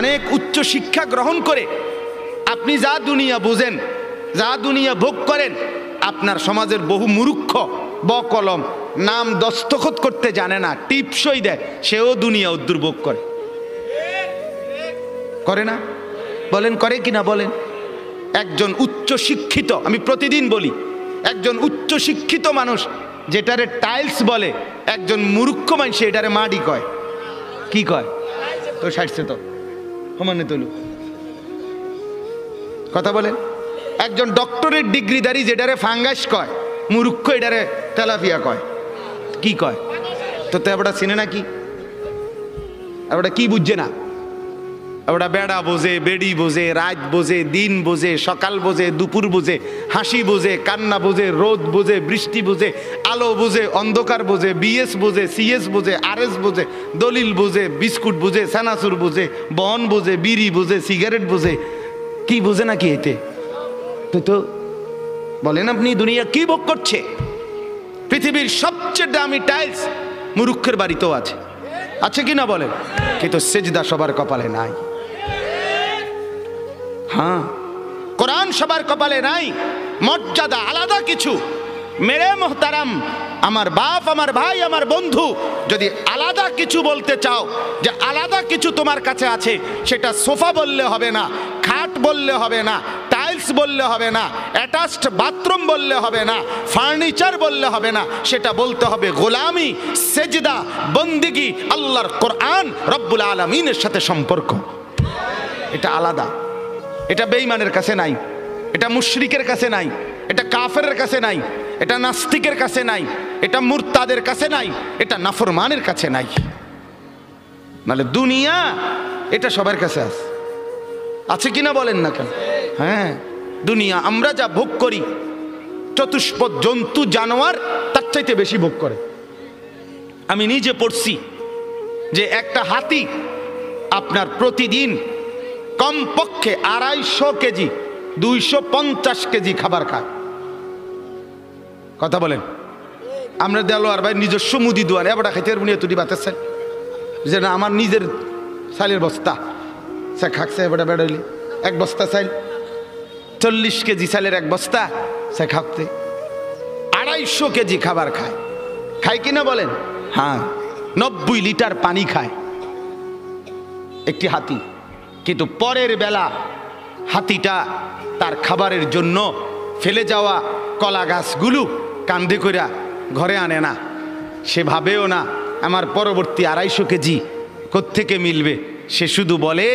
অনেক উচ্চ শিক্ষা গ্রহণ করে আপনি যা দুনিয়া বুঝেন, যা দুনিয়া ভোগ করেন, আপনার সমাজের বহু মূর্খ বকলম নাম দস্তখত করতে জানে না, টিপসই দেয়, সেও দুনিয়া দুর্ভোগ করে। করে না? বলেন করে কিনা বলেন? একজন উচ্চ শিক্ষিত, আমি প্রতিদিন বলি, একজন উচ্চ শিক্ষিত মানুষ যেটারে টাইলস বলে, একজন মূর্খ মানুষ এটারে মাটি কয়। কি কয়? তো সাইডছে তো সমানে তুলু কথা বলেন। একজন ডক্টরের ডিগ্রিধারী যেটারে ফাঙ্গাস কয়, মূর্খ এটারে তেলাপিয়া কয়। কি কয়? তো ওটা চিনে না, কি ওটা কি বুঝছে না? ওটা বেড়া বোঝে, বেড়ি বোঝে, রাত বোঝে, দিন বোঝে, সকাল বোঝে, দুপুর বোঝে, হাসি বোঝে, কান্না বোঝে, রোদ বোঝে, বৃষ্টি বোঝে, আলো বোঝে, অন্ধকার বোঝে, বিএস বোঝে, সিএস বোঝে, আরএস বোঝে, দলিল বোঝে, বিস্কুট বোঝে, সানাসুর বোঝে, বন বোঝে, বিড়ি বোঝে, সিগারেট বোঝে। কি বোঝে না কি এতে? তো বলেন আপনি দুনিয়া কি ভোগ করছে? পৃথিবীর সবচেয়ে দামি টাইলস মূর্খের বাড়িতেও আছে, আছে কিনা বলেন? কিন্তু সেজদা সবার কপালে নাই। হ্যাঁ, কোরআন সবার কপালে নাই। মর্যাদা আলাদা কিছু। মেরে মোহতারাম, আমার বাপ, আমার ভাই, আমার বন্ধু, যদি আলাদা কিছু বলতে চাও, যে আলাদা কিছু তোমার কাছে আছে, সেটা সোফা বললে হবে না, খাট বললে হবে না, টাইলস বললে হবে না, অ্যাটাচড বাথরুম বললে হবে না, ফার্নিচার বললে হবে না, সেটা বলতে হবে গোলামি, সেজদা, বন্দিগি, আল্লাহর কোরআন, রব্বুল আলামিনের সাথে সম্পর্ক। এটা আলাদা। এটা বেঈমানের কাছে নাই, এটা মুশরিকের কাছে নাই, এটা কাফেরের কাছে নাই, এটা নাস্তিকের কাছে নাই, এটা মুরতাদের কাছে নাই, এটা নাফরমানের কাছে নাই। নাহলে দুনিয়া এটা সবার কাছে আছে, আছে কিনা বলেন না কেন? হ্যাঁ, দুনিয়া আমরা যা ভোগ করি, চতুষ্পদ জন্তু জানোয়ার তার চাইতে বেশি ভোগ করে। আমি নিজে পড়ছি যে একটা হাতি আপনার প্রতিদিন কমপক্ষে 250 কেজি 250 কেজি খাবার খায়। কথা বলেন। আমরা দেলোয়ার ভাই নিজস্ব মুদি দোয়ান এবার খাইতে বুনিয়া তুই বাতের চাই যে না, আমার নিজের চালের বস্তা সে খাকছে এবারে বেড়াইলি এক বস্তা চাইল, 40 কেজি চালের এক বস্তা সে খাকতে 250 কেজি খাবার খায়। খায় কিনা বলেন? হ্যাঁ, 90 লিটার পানি খায় একটি হাতি। কিন্তু পরের বেলা হাতিটা তার খাবারের জন্য ফেলে যাওয়া কলা গাছগুলো কান্দে কইরা ঘরে আনে না। সে ভাবেও না আমার পরবর্তী 250 কেজি কোত্থেকে মিলবে। সে শুধু বলে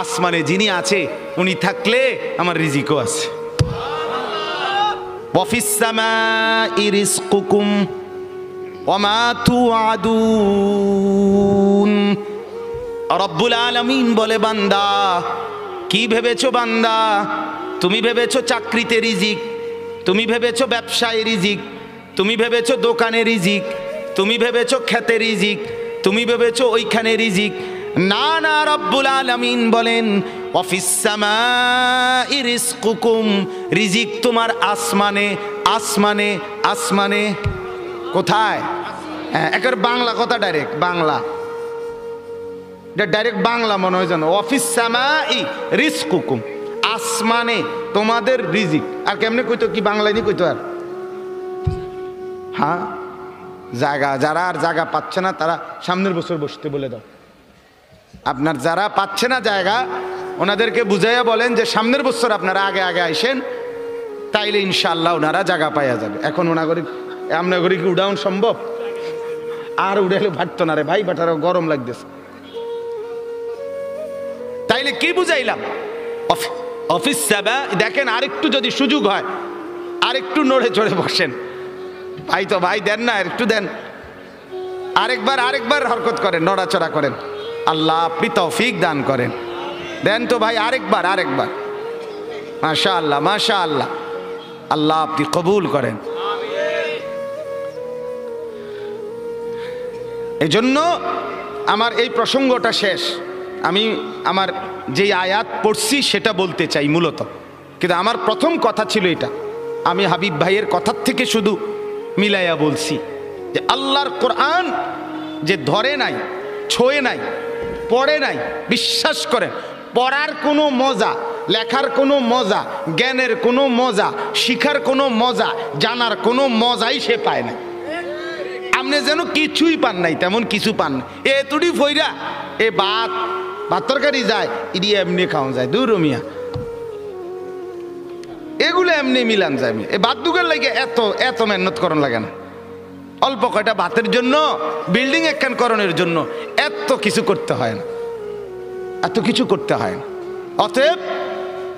আসমানে যিনি আছে উনি থাকলে আমার রিজিকও আছে। ওয়াফিস সামাই রিজকুকুম ওয়া মা তুআদুন। রব্বুল আলামিন বলে, বান্দা কি ভেবেছো বান্দা? তুমি ভেবেছো চাকরিতে রিজিক, তুমি ভেবেছো ব্যবসায় রিজিক, তুমি ভেবেছো দোকানে রিজিক, তুমি ভেবেছো খেতে রিজিক, তুমি ভেবেছো ওইখানে রিজিক। না না, রব্বুল আলামিন বলেন ওয়াফিস সামাই রিজকুকুম, রিজিক তোমার আসমানে, আসমানে, আসমানে। কোথায়? একের বাংলা কথা, ডাইরেক্ট বাংলা, এটা ডাইরেক্ট বাংলা মনে হয় জানো। ওয়াফিস সামাই রিজকুকুম, আসমানে তোমাদের রিজিক। আর কেমনে কইতো? কি বাংলায় নি কইতো? আর হ্যাঁ, জায়গা, যারা আর জায়গা পাচ্ছে না তারা সামনের বছর বসতে বলে দাও। আপনার যারা পাচ্ছে না জায়গা, ওনাদেরকে বুঝাইয়া বলেন যে সামনের বছর আপনারা আগে আগে আইসেন, তাইলে ইনশাআল্লাহ ওনারা জায়গা পাইয়া যাবে। এখন আপনার কি উড়াউন সম্ভব? আর উড়াইলে ভাটতো না রে ভাই, বাটারও গরম লাগতেছে। তাইলে কি বুঝাইলাম? অফিস সেবা দেখেন, আরেকটু যদি সুযোগ হয় আরেকটু নড়ে চড়ে বসেন। ভাই তো ভাই দেন না, একটু দেন, আরেকবার হরকত করেন, নড়াচড়া করেন। আল্লাহ আপনি তৌফিক দান করেন। দেন তো ভাই, আরেকবার। মাশাআল্লাহ, মাশাআল্লাহ, আল্লাহ আপনি কবুল করেন। এই জন্য আমার এই প্রসঙ্গটা শেষ। আমি আমার যে আয়াত পড়ছি সেটা বলতে চাই মূলত, কিন্তু আমার প্রথম কথা ছিল এটা। আমি হাবিব ভাইয়ের কথার থেকে শুধু মিলাইয়া বলছি যে আল্লাহর কোরআন যে ধরে নাই, ছোঁয়ে নাই, পড়ে নাই, বিশ্বাস করেন পড়ার কোনো মজা, লেখার কোনো মজা, জ্ঞানের কোনো মজা, শিখার কোনো মজা, জানার কোনো মজাই সে পায় না। আপনি যেন কিছুই পান নাই, তেমন কিছু পান না। এ তুড়ি ফইরা এ ভাত তরকারি যায়, ইডি এমনি খাওয়া যায়, দূর মিয়া এগুলো এমনি মিলান যায়। এ ভাত দুগের লাগে এত এত মেহনত করন লাগে না। অল্প কয়টা ভাতের জন্য, বিল্ডিং একখান করণের জন্য এত কিছু করতে হয় না, এত কিছু করতে হয় না। অতএব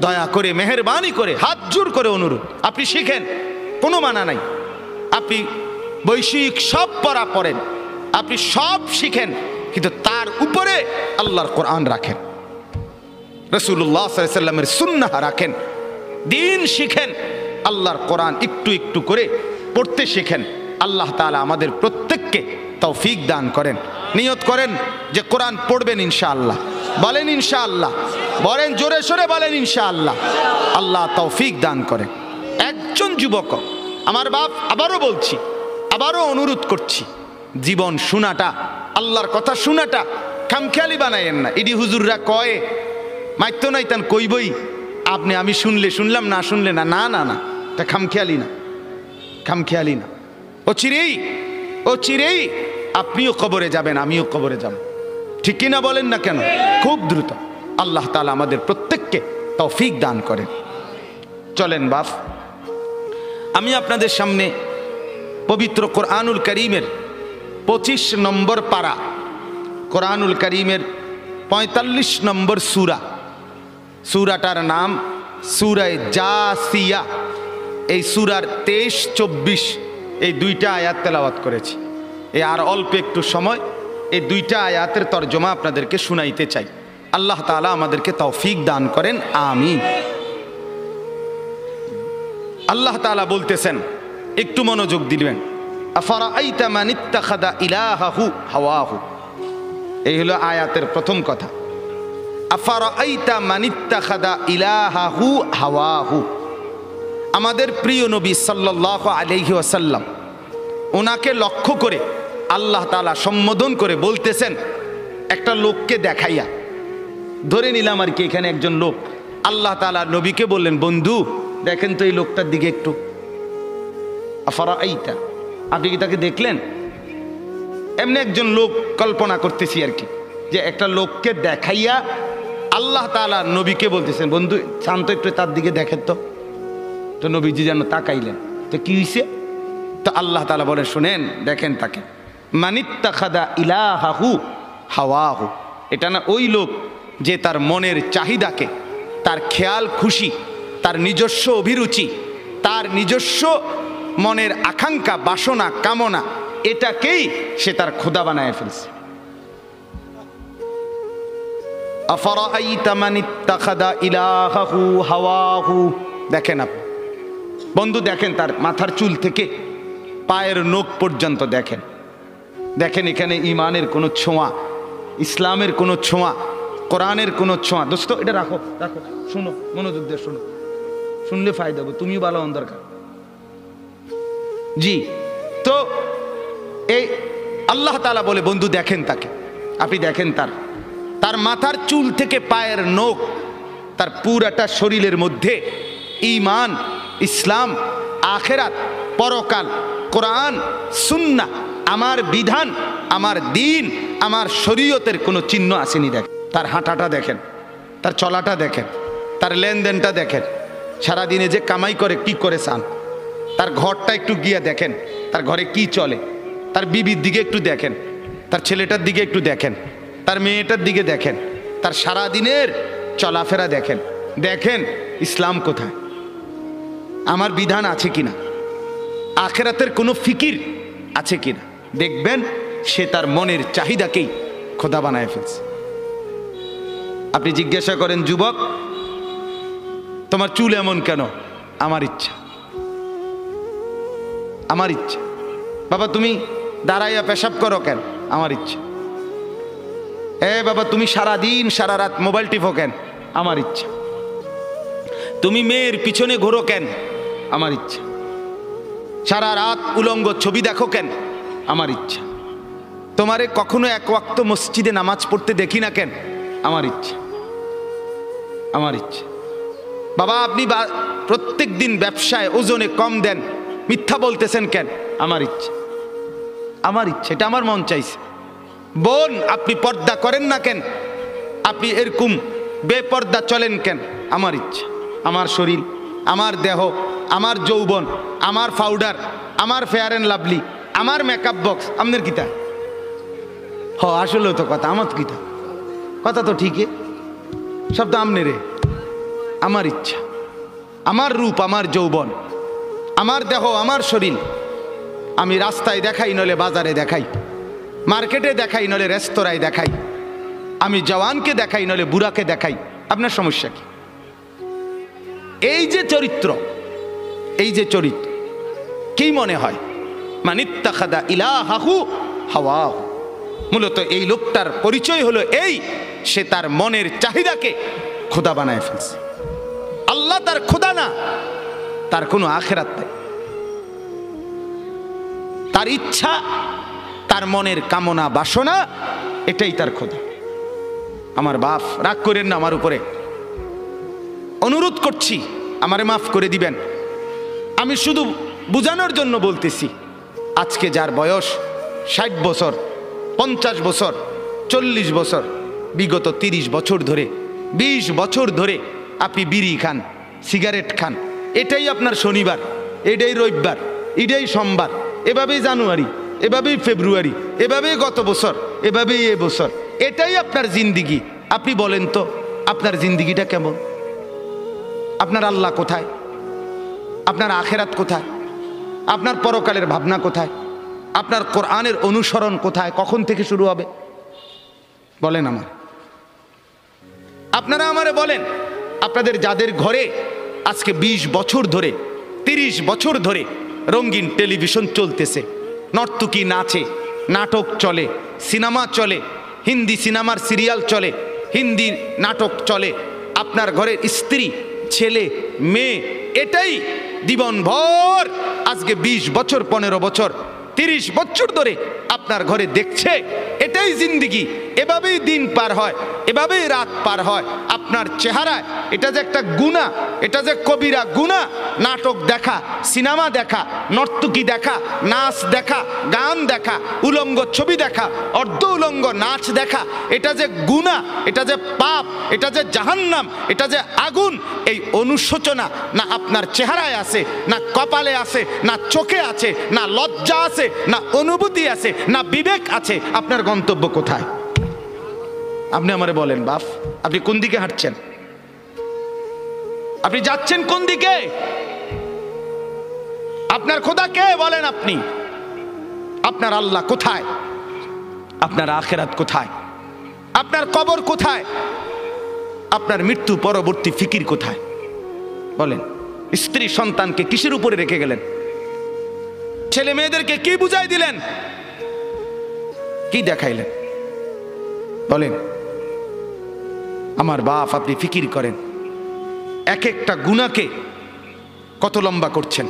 দয়া করে, মেহেরবানি করে, হাত জোর করে অনুরোধ, আপনি শিখেন, কোনো মানা নাই। আপনি বৈষয়িক সব পড়া পড়েন, আপনি সব শিখেন, কিন্তু তার উপরে আল্লাহর কোরআন রাখেন, রাসূলুল্লাহ সাল্লাল্লাহু আলাইহি ওয়াসাল্লামের সুন্নাহ রাখেন, দিন শিখেন, আল্লাহর কোরআন একটু একটু করে পড়তে শিখেন। আল্লাহ তাআলা আমাদের প্রত্যেককে তৌফিক দান করেন। নিয়ত করেন যে কোরআন পড়বেন ইনশাআল্লাহ। বলেন ইনশাআল্লাহ, বলেন জোরে সোরে বলেন ইনশাআল্লাহ। আল্লাহ তৌফিক দান করেন। একজন যুবক, আমার বাপ, আবারও বলছি, আবারও অনুরোধ করছি, জীবন শোনাটা, আল্লাহর কথা শোনাটা খামখেয়ালি বানাইয়েন না। ইডি হুজুররা কয় মাইত্য নাই তান কইবই, আপনি আমি শুনলে শুনলাম, না শুনলে না, না না না, এটা খামখেয়ালি না, খামখেয়ালি না। ও চিরেই আপনিও কবরে যাবেন, আমিও কবরে যাব, ঠিক কিনা বলেন না কেন? খুব দ্রুত। আল্লাহ তাআলা আমাদের প্রত্যেককে তৌফিক দান করেন। চলেন বাপ, আমি আপনাদের সামনে পবিত্র কোরআনুল কারীমের 25 নম্বর পারা, কোরআনুল কারীমের 45 নম্বর সূরা, সূরাটার নাম সূরা জাসিয়া। এই সূরার 23-24 এই দুইটা আয়াত তেলাওয়াত করেছি। এই আর অল্প একটু সময় এই দুইটা আয়াতের তরজমা আপনাদেরকে শুনাইতে চাই। আল্লাহ তাআলা আমাদেরকে তৌফিক দান করেন, আমিন। আল্লাহ তাআলা বলতেছেন, একটু মনোযোগ দিবেন, আফারাআইতা মান ইত্তাখাযা ইলাহাহু হাওয়াহু। এই হলো আয়াতের প্রথম কথা, আফারাআইতা মান ইত্তাখাযা ইলাহাহু হাওয়াহু। আমাদের প্রিয় নবী সাল্লাল্লাহু আলাইহি ওয়াসাল্লাম, ওনাকে লক্ষ্য করে আল্লাহ তাআলা সম্বোধন করে বলতেছেন, একটা লোককে দেখাইয়া, ধরে নিলাম আর কি এখানে একজন লোক, আল্লাহ তাআলা নবীকে বললেন, বন্ধু দেখেন তো এই লোকটার দিকে একটু। আফারাআইতা, আপনি কি তাকে দেখলেন? এমনি একজন লোক কল্পনা করতেছি আর কি, যে একটা লোককে দেখাইয়া আল্লাহ তাআলা নবীকে বলতেছেন, বন্ধু শান্ত একটু তার দিকে দেখেন তো। তো নবীজি যেন তাকাইলেন, তো কি হইছে? তো আল্লাহ তাআলা বলে, শুনেন, দেখেন তাকে, মানিত্তাখাযা ইলাহাহু হাওয়াহু। এটা না ওই লোক যে তার মনের চাহিদাকে, তার খেয়াল খুশি, তার নিজস্ব অভিরুচি, তার নিজস্ব মনের আকাঙ্ক্ষা, বাসনা, কামনা, এটাকেই সে তার খোদা বানায় ফেলছে। আফারাআইতা মান ইত্তাখাযা ইলাহাহু হাওয়াহু। দেখেন আপনি বন্ধু, দেখেন তার মাথার চুল থেকে পায়ের নখ পর্যন্ত দেখেন। দেখেন এখানে ইমানের কোনো ছোঁয়া, ইসলামের কোনো ছোঁয়া, কোরআনের কোনো ছোঁয়া। দোস্ত এটা রাখো, রাখো, শুনো, মনোযোগ দিয়ে শুনো, শুনলে ফায়দা হবে, তুমিও ভালো হন দরকার। জি, তো এই আল্লাহ তাআলা বলে, বন্ধু দেখেন তাকে, আপনি দেখেন তার মাথার চুল থেকে পায়ের নখ, তার পুরাটা শরীরের মধ্যে ঈমান, ইসলাম, আখিরাত, পরকাল, কোরআন, সুন্নাহ, আমার বিধান, আমার দিন, আমার শরীয়তের কোনো চিহ্ন আসেনি। দেখেন তার হাঁটাটা দেখেন, তার চলাটা দেখেন, তার লেনদেনটা দেখেন, সারাদিনে যে কামাই করে কি করে চান, তার ঘরটা একটু গিয়ে দেখেন, তার ঘরে কি চলে, তার বিবির দিকে একটু দেখেন, তার ছেলেটার দিকে একটু দেখেন, তার মেয়েটার দিকে দেখেন, তার সারাদিনের চলাফেরা দেখেন। দেখেন ইসলাম কোথায়, আমার বিধান আছে কিনা, আখিরাতের কোনো ফিকির আছে কিনা। দেখবেন সে তার মনের চাহিদাকেই খোদা বানায় ফেলছে। আপনি জিজ্ঞাসা করেন, যুবক তোমার চুল এমন কেন? আমার ইচ্ছা, আমার ইচ্ছা। বাবা তুমি দাঁড়াইয়া পেশাব করো কেন? আমার ইচ্ছা। বাবা তুমি সারাদিন সারা রাত মোবাইল টিপো কেন? আমার ইচ্ছা। তুমি মেয়ের পিছনে ঘোরো কেন? আমার ইচ্ছা। সারা রাত উলঙ্গ ছবি দেখো কেন? আমার ইচ্ছা। তোমারে কখনো এক ওয়াক্ত মসজিদে নামাজ পড়তে দেখি না কেন? আমার ইচ্ছে, আমার ইচ্ছে। বাবা আপনি প্রত্যেক দিন ব্যবসায় ওজনে কম দেন, মিথ্যা বলতেছেন কেন? আমার ইচ্ছে, আমার ইচ্ছে, এটা আমার মন চাইছে। বোন আপনি পর্দা করেন না কেন? আপনি এরকম বেপর্দা চলেন কেন? আমার ইচ্ছে। আমার শরীর, আমার দেহ, আমার যৌবন, আমার পাউডার, আমার ফেয়ার অ্যান্ড লাভলি, আমার মেকআপ বক্স, আপনার কিতা? হ আসলেও তো কথা, আমার কিতা কথা তো ঠিকই, সব তো আমনে রে। আমার ইচ্ছা, আমার রূপ, আমার যৌবন, আমার দেহ, আমার শরীর আমি রাস্তায় দেখাই, নলে বাজারে দেখাই, মার্কেটে দেখাই, নলে রেস্তোরাঁয় দেখাই, আমি জওয়ানকে দেখাই, নলে বুড়াকে দেখাই। আপনার সমস্যা কি? এই যে চরিত্র, এই যে চরিত্র কি মনে হয়? মানিত্তাখাদা ইলাহাহু হাওয়াহু। মূলত এই লোকটার পরিচয় হলো এই, সে তার মনের চাহিদাকে খোদা বানায় ফেলছে। আল্লাহ তার খোদা না, তার কোনো আখেরাত নাই। তার ইচ্ছা, তার মনের কামনা বাসনা, এটাই তার খোদা। আমার বাপ রাগ করেন না আমার উপরে, অনুরোধ করছি আমারে মাফ করে দিবেন। আমি শুধু বুঝানোর জন্য বলতেছি, আজকে যার বয়স 60 বছর, 50 বছর, 40 বছর, বিগত 30 বছর ধরে, 20 বছর ধরে আপনি বিড়ি খান, সিগারেট খান, এটাই আপনার শনিবার, এটাই রবিবার, এটাই সোমবার, এভাবেই জানুয়ারি, এভাবেই ফেব্রুয়ারি, এভাবেই গত বছর, এভাবেই এ বছর, এটাই আপনার জিন্দিগি। আপনি বলেন তো আপনার জিন্দিগিটা কেমন? আপনার আল্লাহ কোথায়? আপনার আখেরাত কোথায়? আপনার পরকালের ভাবনা কোথায়? আপনার কোরআনের অনুসরণ কোথায়? কখন থেকে শুরু হবে বলেন আমার? আপনারা আমারে বলেন, আপনাদের যাদের ঘরে আজকে 20 বছর ধরে, 30 বছর ধরে রঙিন টেলিভিশন চলতেছে, নর্তকী নাচে, নাটক চলে, সিনেমা চলে, হিন্দি সিনেমার সিরিয়াল চলে, হিন্দি নাটক চলে, আপনার ঘরের স্ত্রী, ছেলে, মেয়ে এটাই জীবনভর আজকে 20 বছর, 15 বছর, 30 বছর ধরে আপনার ঘরে দেখছে, এটাই জিন্দিগি। এভাবেই দিন পার হয়, এভাবেই রাত পার হয়। আপনার চেহারায় এটা যে একটা গুনাহ, এটা যে কবিরা গুনাহ। নাটক দেখা, সিনেমা দেখা, নর্তকী দেখা, নাচ দেখা, গান দেখা, উলঙ্গ ছবি দেখা, অর্ধ উলঙ্গ নাচ দেখা, এটা যে গুনাহ, এটা যে পাপ, এটা যে জাহান্নাম, এটা যে আগুন। এই অনুশোচনা না আপনার চেহারায় আছে, না কপালে আছে, না চোখে আছে, না লজ্জা আছে, না অনুভূতি আছে, না বিবেক আছে। আপনার গন্তব্য কোথায়? আপনি আমারে বলেন বাপ, আপনি কোন দিকে হাঁটছেন? আপনি যাচ্ছেন কোন দিকে? আপনার খোদা কে বলেন আপনি? আপনার আল্লাহ কোথায়? আপনার আখেরাত কোথায়? আপনার কবর কোথায়? আপনার মৃত্যু পরবর্তী ফিকির কোথায় বলেন? স্ত্রী সন্তানকে কিসের উপরে রেখে গেলেন? ছেলে মেয়েদেরকে কি বুঝাই দিলেন? কি দেখাইলেন বলেন? আমার বাপ, আপনি ফিকির করেন, এক একটা গুনাহকে কত লম্বা করছেন,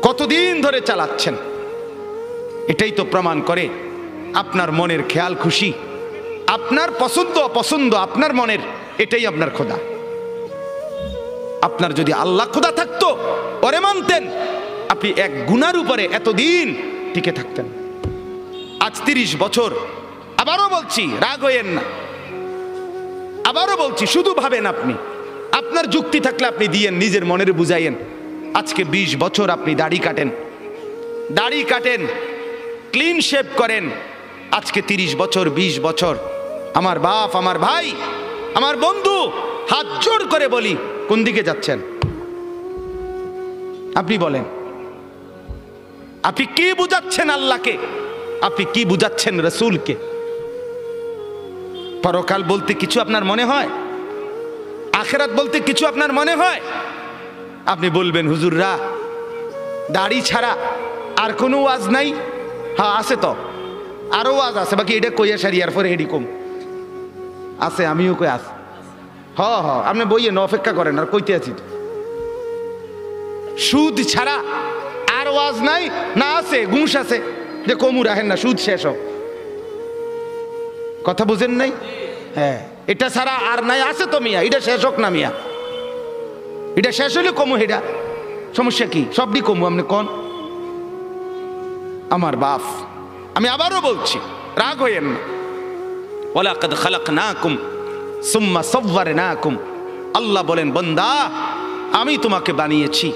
কতদিন ধরে চালাচ্ছেন। এটাই তো প্রমাণ করে আপনার মনের খেয়াল খুশি, আপনার পছন্দ অপছন্দ, আপনার মনের, এটাই আপনার খোদা। আপনার যদি আল্লাহ খোদা থাকতো, ওরে মানতেন, আপনি এক গুনার উপরে এতদিন টিকে থাকতেন। আজ 30 বছর, আবারও বলছি রাগ হইয়েন না, আবারও বলছি শুধু ভাবেন আপনি, আপনার যুক্তি থাকলে আপনি দিয়েন, নিজের মনের বুঝাইয়েন। আজকে 20 বছর আপনি দাড়ি কাটেন, দাড়ি কাটেন, ক্লিন শেভ করেন, আজকে 30 বছর, 20 বছর। আমার বাপ, আমার ভাই, আমার বন্ধু, হাত জোড় করে বলি, কোন দিকে যাচ্ছেন? আপনি বলেন, আপনি কি বুঝাচ্ছেন আল্লাহকে? আপনি কি বুঝাচ্ছেন রসুলকে? পরকাল বলতে কিছু আপনার মনে হয়? আখেরাত বলতে কিছু আপনার মনে হয়? আপনি বলবেন হুজুররা দাড়ি ছাড়া আর কোনো ওয়াজ নাই? হ্যাঁ আছে তো, আরো ওয়াজ আছে, বাকি এটা কইয়া সারিয়ার পরে এডি কম আছে, আমিও কই আস। হ হ আপনি বইয়ে অপেক্ষা করেন, আর কইতে আছি তো। সুদ ছাড়া আর ওয়াজ নাই? না আছে, ঘুষ আছে, যে কমু রাখেন না, সুদ শেষ হোক। কথা বুঝেন নাই? হ্যাঁ, এটা ছাড়া আর নাই আছে তো মিয়া, এটা শেষ হোক না মিয়া, এটা শেষ হইলে কমু, এটা সমস্যা কি? সবই কমু, আপনি কোন? আমার বাপ, আমি আবারও বলছি, রাগ হইয়েন না। ওয়ালাকাদ খালাকনাকুম সুম্মা সাওয়ারনাকুম, আল্লাহ বলেন বান্দা আমি তোমাকে বানিয়েছি,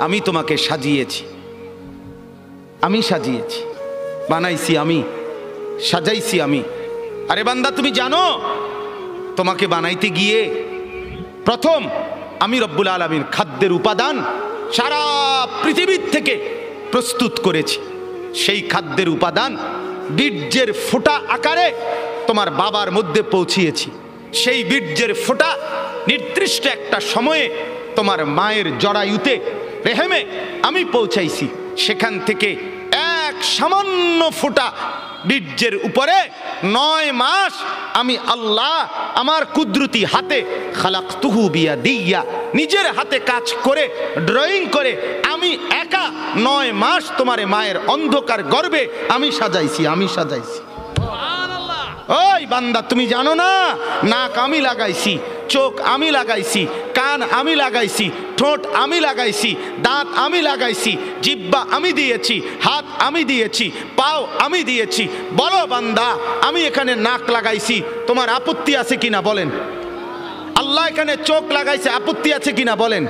আমি তোমাকে সাজিয়েছি, আমি সাজিয়েছি, বানাইছি আমি, সাজাইছি আমি। আরে বান্দা তুমি জানো তোমাকে বানাইতে গিয়ে প্রথম আমি রব্বুল আলামিন খাদ্যের উপাদান সারা পৃথিবীর থেকে প্রস্তুত করেছি। সেই খাদ্যের উপাদান বীর্যের ফোঁটা আকারে তোমার বাবার মধ্যে পৌঁছিয়েছি। সেই বীর্যের ফোঁটা নির্দিষ্ট একটা সময়ে তোমার মায়ের জরায়ুতে, রেহেমে আমি পৌঁছাইছি। সেখান থেকে এক সামান্য ফোঁটা বীর্যের উপরে 9 মাস আমি আল্লাহ আমার কুদরতি হাতে খালাকতুহু বিয়াদিয়া, নিজের হাতে কাজ করে ড্রয়িং করে আমি একা 9 মাস তোমার মায়ের অন্ধকার গর্ভে আমি সাজাইছি, আমি সাজাইছি। ওই বান্দা তুমি জানো না, নাক আমি লাগাইছি, চোখ আমি লাগাইছি, কান আমি লাগাইছি, ঠোঁট আমি লাগাইছি, দাঁত আমি লাগাইছি, জিহ্বা আমি দিয়েছি, হাত আমি দিয়েছি, পাও আমি দিয়েছি। বলো বান্দা আমি এখানে নাক লাগাইছি, তোমার আপত্তি আছে কিনা বলেন? আল্লাহ এখানে চোখ লাগাইছে, আপত্তি আছে কিনা বলেন?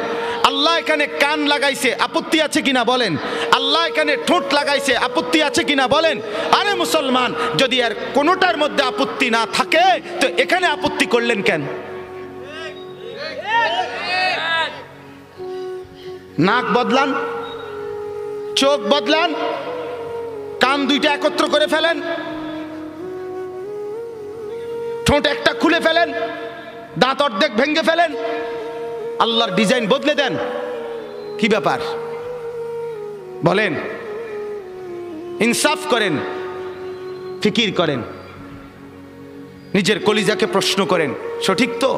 আল্লাহ এখানে কান লাগাইছে, আপত্তি আছে কিনা বলেন? আল্লাহ এখানে ঠোঁট লাগাইছে, আপত্তি আছে কিনা বলেন? আরে মুসলমান, যদি আর কোনোটার মধ্যে আপত্তি না থাকে তো এখানে আপত্তি করলেন কেন? নাক বদলান, চোখ বদলান, কান দুইটা একত্র করে ফেলেন, ঠোঁট একটা খুলে ফেলেন, দাঁত অর্ধেক ভেঙে ফেলেন, আল্লাহর ডিজাইন বদলে দেন। কি ব্যাপার বলেন? ইনসাফ করেন, ফিকির করেন, নিজের কলিজাকে প্রশ্ন করেন, সঠিক তো?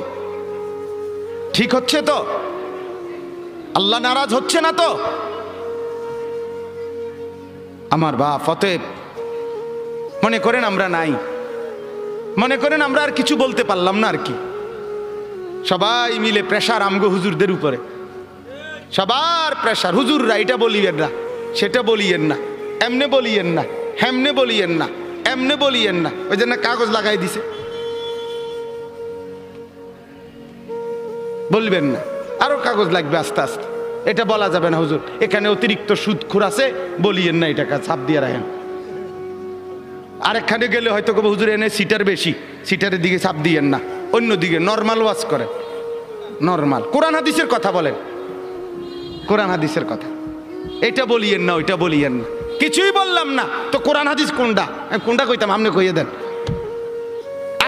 ঠিক হচ্ছে তো? আল্লাহ নারাজ হচ্ছে না তো? আমার বাপ, অতএব মনে করেন আমরা নাই, মনে করেন আমরা আর কিছু বলতে পারলাম না আর কি। সবাই মিলে প্রেশার আমগো হুজুরদের উপরে, সবার প্রেশার। হুজুররা এটা বলিয়েন না, সেটা বলিয়েন না, এমনে বলিয়েন না, হেমনে বলিয়েন না, এমনে বলিয়েন না। ওই জন্য কাগজ লাগাই দিছে, বলবেন না, আরো কাগজ লাগবে আস্তে আস্তে। এটা বলা যাবে না হুজুর, এখানে অতিরিক্ত সুদখোর আছে, বলিয়েন না, এটাকে ছাপ দিয়ে রাখেন। আরেকখানে গেলে হয়তো হুজুর এনে সিটার বেশি, সিটারের দিকে ছাপ দিয়েন না, অন্যদিকে নর্মাল ওয়াজ করেন। নর্মাল কোরআন হাদিসের কথা বলেন, কোরআন হাদিসের কথা। এটা বলিয়েন না, ওইটা বলিয়েন না, কিছুই বললাম না তো কোরআন হাদিস কোনটা? কোনটা কইতাম, আপনি কইয়ে দেন।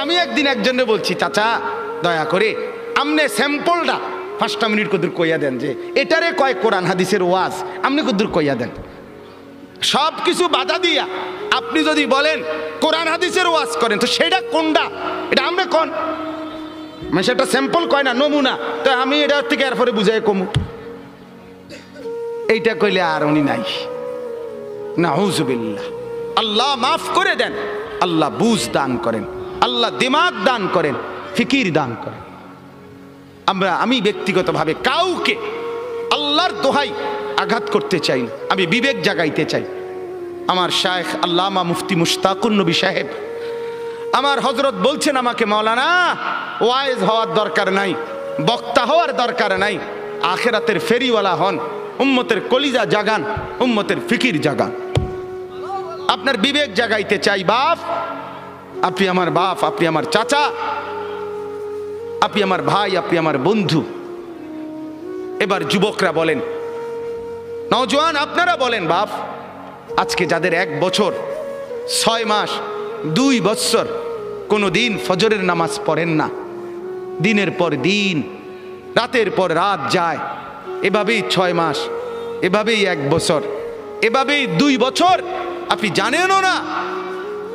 আমি একদিন একজনে বলছি, চাচা দয়া করে আপনি স্যাম্পলটা 5টা মিনিট কদূর কইয়া দেন, যে এটারে কয় কোরআন হাদিসের ওয়াজ, আপনি কদূর কইয়া দেন। সব কিছু বাধা দিয়া আপনি যদি বলেন কোরআন হাদিসের ওয়াজ করেন, তো সেটা কোনটা? এটা আমরা কোন মানে সেটা স্যাম্পল কয় না, নমুনা। তো আমি এটা থেকে এরপরে বুঝাই কমু, এইটা কইলে আর উনি নাই। নাউযুবিল্লাহ। আল্লাহ মাফ করে দেন, আল্লাহ বুঝ দান করেন, আল্লাহ দিমাগ দান করেন, ফিকির দান করেন। আমি ব্যক্তিগতভাবে কাউকে আল্লাহর দোহাই আঘাত করতে চাই না, আমি বিবেক জাগাইতে চাই। আমার শায়েখ আল্লামা মুফতি মুশতাকুর নবী সাহেব, আমার হযরত বলছেন আমাকে, মাওলানা ওয়াইজ হওয়ার দরকার নাই, বক্তা হওয়ার দরকার নাই, আখিরাতের ফেরিওয়ালা হন, উম্মতের কলিজা জাগান, উম্মতের ফিকির জাগান। আপনার বিবেক জাগাইতে চাই। বাপ, আপনি আমার বাপ, আপনি আমার চাচা, আপনি আমার ভাই, আপনি আমার বন্ধু। এবার যুবকরা বলেন, নওজোয়ান আপনারা বলেন, বাপ আজকে যাদের 1 বছর 6 মাস 2 বছর কোনো দিন ফজরের নামাজ পড়েন না, দিনের পর দিন রাতের পর রাত যায়, এভাবেই 6 মাস, এভাবেই 1 বছর, এভাবেই 2 বছর, আপনি জানেনও না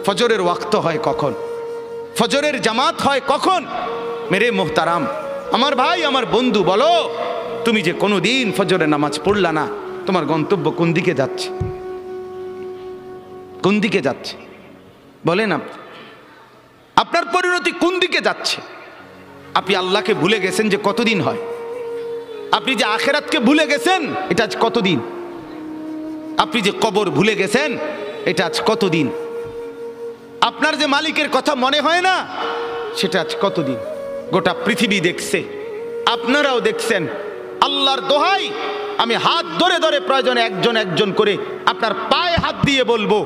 ফজরের ওয়াক্ত হয় কখন, ফজরের জামাত হয় কখন। মেরে মোহতারাম, আমার ভাই, আমার বন্ধু, বলো তুমি যে কোনো দিন ফজরের নামাজ পড়লা না, তোমার গন্তব্য কোন দিকে যাচ্ছে? কোন দিকে যাচ্ছে বলেন আপনি? আপনার পরিণতি কোন দিকে যাচ্ছে? আপনি আল্লাহকে ভুলে গেছেন যে কতদিন হয়? আপনি যে আখেরাতকে ভুলে গেছেন এটা আজ কতদিন? আপনি যে কবর ভুলে গেছেন এটা আজ কতদিন? আপনার যে মালিকের কথা মনে হয় না সেটা আজ কতদিন? গোটা পৃথিবী দেখছে, আপনারাও দেখছেন। আল্লাহর দোহাই, আমি হাত ধরে ধরে প্রয়োজনে একজন একজন করে আপনার পায়ে হাত দিয়ে বলবো,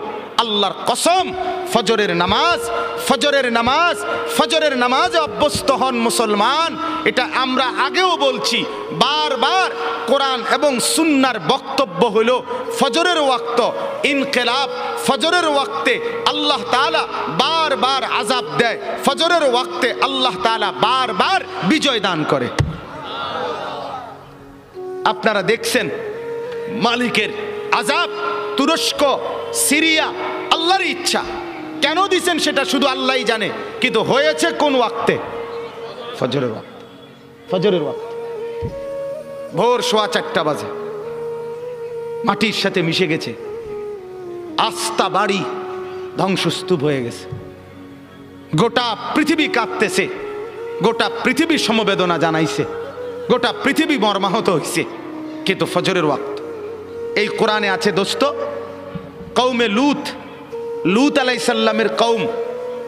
আল্লাহর কসম, ফজরের নামাজ, ফজরের নামাজ, ফজরের নামাজে অভ্যস্ত হন মুসলমান। এটা আমরা আগেও বলছি বারবার। কোরআন এবং সুন্নাহর বক্তব্য হলো ফজরের ওয়াক্ত ইনকিলাব, ফজরের ওয়াক্তে আল্লাহ তাআলা বারবার আযাব দেয়, ফজরের ওয়াক্তে আল্লাহ তাআলা বারবার বিজয় দান করে। আপনারা দেখছেন মালিকের আযাব, তুরস্ক, সিরিয়া, আল্লাহর ইচ্ছা। কেন দিছেন সেটা শুধু আল্লাহই জানে, কিন্তু হয়েছে কোন ওয়াক্তে? ফজরের ওয়াক্ত। ফজরের ওয়াক্ত ভোর 4:15 বাজে, মাটির সাথে মিশে গেছে, আস্থা বাড়ি ধ্বংসস্তূপ হয়ে গেছে। গোটা পৃথিবী কাঁপতেছে, গোটা পৃথিবী সমবেদনা জানাইছে, গোটা পৃথিবী মর্মাহত হয়েছে, কিন্তু ফজরের ওয়াক্ত। এই কোরআনে আছে দোস্ত, কওমে লূত, লূত আলাইহিস সালামের কওম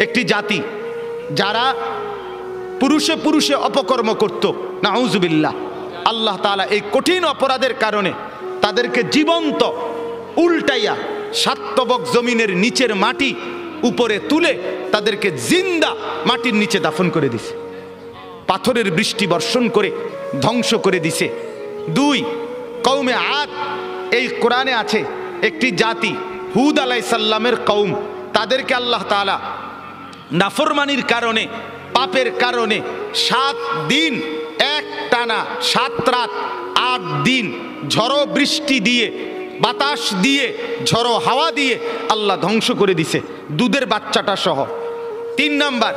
একটি জাতি যারা পুরুষে পুরুষে অপকর্ম করত, নাউজুবিল্লাহ। আল্লাহ তাআলা এই কঠিন অপরাধের কারণে তাদেরকে জীবন্ত উল্টাইয়া সাতবক জমিনের নিচের মাটি উপরে তুলে তাদেরকে জিন্দা মাটির নিচে দাফন করে দিছে, পাথরের বৃষ্টি বর্ষণ করে ধ্বংস করে দিছে। 2, কওমে আদ, এই কোরআনে আছে একটি জাতি, হুদ আলাইহিস সালামের কওম, তাদেরকে আল্লাহ তাআলা নাফরমানির কারণে, পাপের কারণে 7 দিন এক টানা 7 রাত 8 দিন ঝড়ো বৃষ্টি দিয়ে, বাতাস দিয়ে, ঝড়ো হাওয়া দিয়ে আল্লাহ ধ্বংস করে দিছে, দুধের বাচ্চাটা সহ। 3 নাম্বার,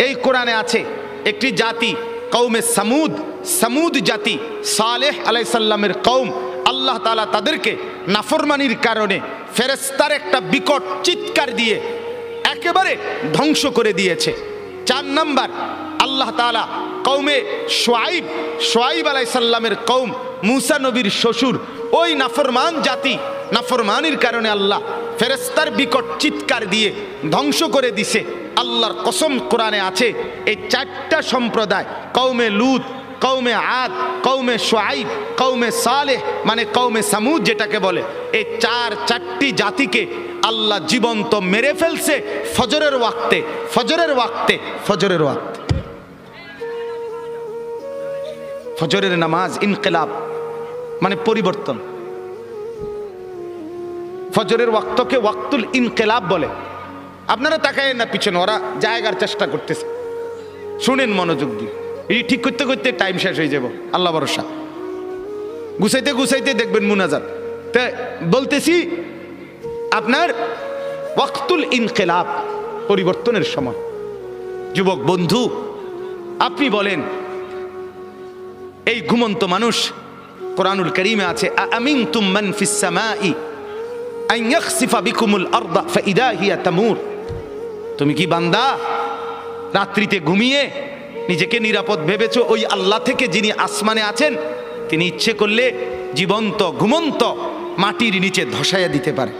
এই কোরআনে আছে একটি জাতি, কওমে সামুদ, সামুদ জাতি, সালেহ আলাইহিস সালামের কওম, আল্লাহ তাআলা তাদেরকে নাফরমানির কারণে ফেরেশতার একটা বিকট চিৎকার দিয়ে একেবারে ধ্বংস করে দিয়েছে। 4 নাম্বার, আল্লাহ তাআলা কওমে শুআইব, শুআইব আলাইহিস সালামের কওম, মূসা নবীর শ্বশুর, ওই নাফরমান জাতি, নাফরমানির কারণে আল্লাহ ফেরেশতার বিকট চিৎকার দিয়ে ধ্বংস করে দিছে। আল্লাহর কসম, কোরআনে আছে এই 4টা সম্প্রদায়, কওমে লূত, কওমে আদ, কওমে শুআইব, কওমে সালেহ, মানে কওমে সামুদ যেটাকে বলে, এই 4টি জাতিকে আল্লাহ জীবন্ত মেরে ফেলছে ফজরের ওয়াক্তে, ফজরের ওয়াক্তে, ফজরের ওয়াক্তে। ফজরের নামাজ ইনকিলাব মানে পরিবর্তন। ফজরের ওয়াক্তকে ওয়াক্তুল ইনকিলাব বলে। আপনারা তাকায়েন না পিছনে, ওরা জায়গার চেষ্টা করতেছে, শুনেন মনোযোগ দিয়ে। এটি ঠিক করতে করতে টাইম শেষ হয়ে যাব, আল্লাহ ভরসা। গুছাইতে গুছাইতে দেখবেন মুনাজাত। তা বলতেছি আপনার ওয়াক্তুল ইনকিলাব, পরিবর্তনের সময়। যুবক বন্ধু, আপনি বলেন এই ঘুমন্ত মানুষ, কোরআনুল কারীমে আছে আমিনতুম মান ফিস সামাই আন ইয়াখসিফা বিকুমুল আরদা ফাইদা হিয়া তামুর। তুমি কি বান্দা রাত্রিতে ঘুমিয়ে নিজেকে নিরাপদ ভেবেছো ওই আল্লাহ থেকে যিনি আসমানে আছেন, তিনি ইচ্ছে করলে জীবন্ত ঘুমন্ত মাটির নিচে ধসাইয়া দিতে পারে।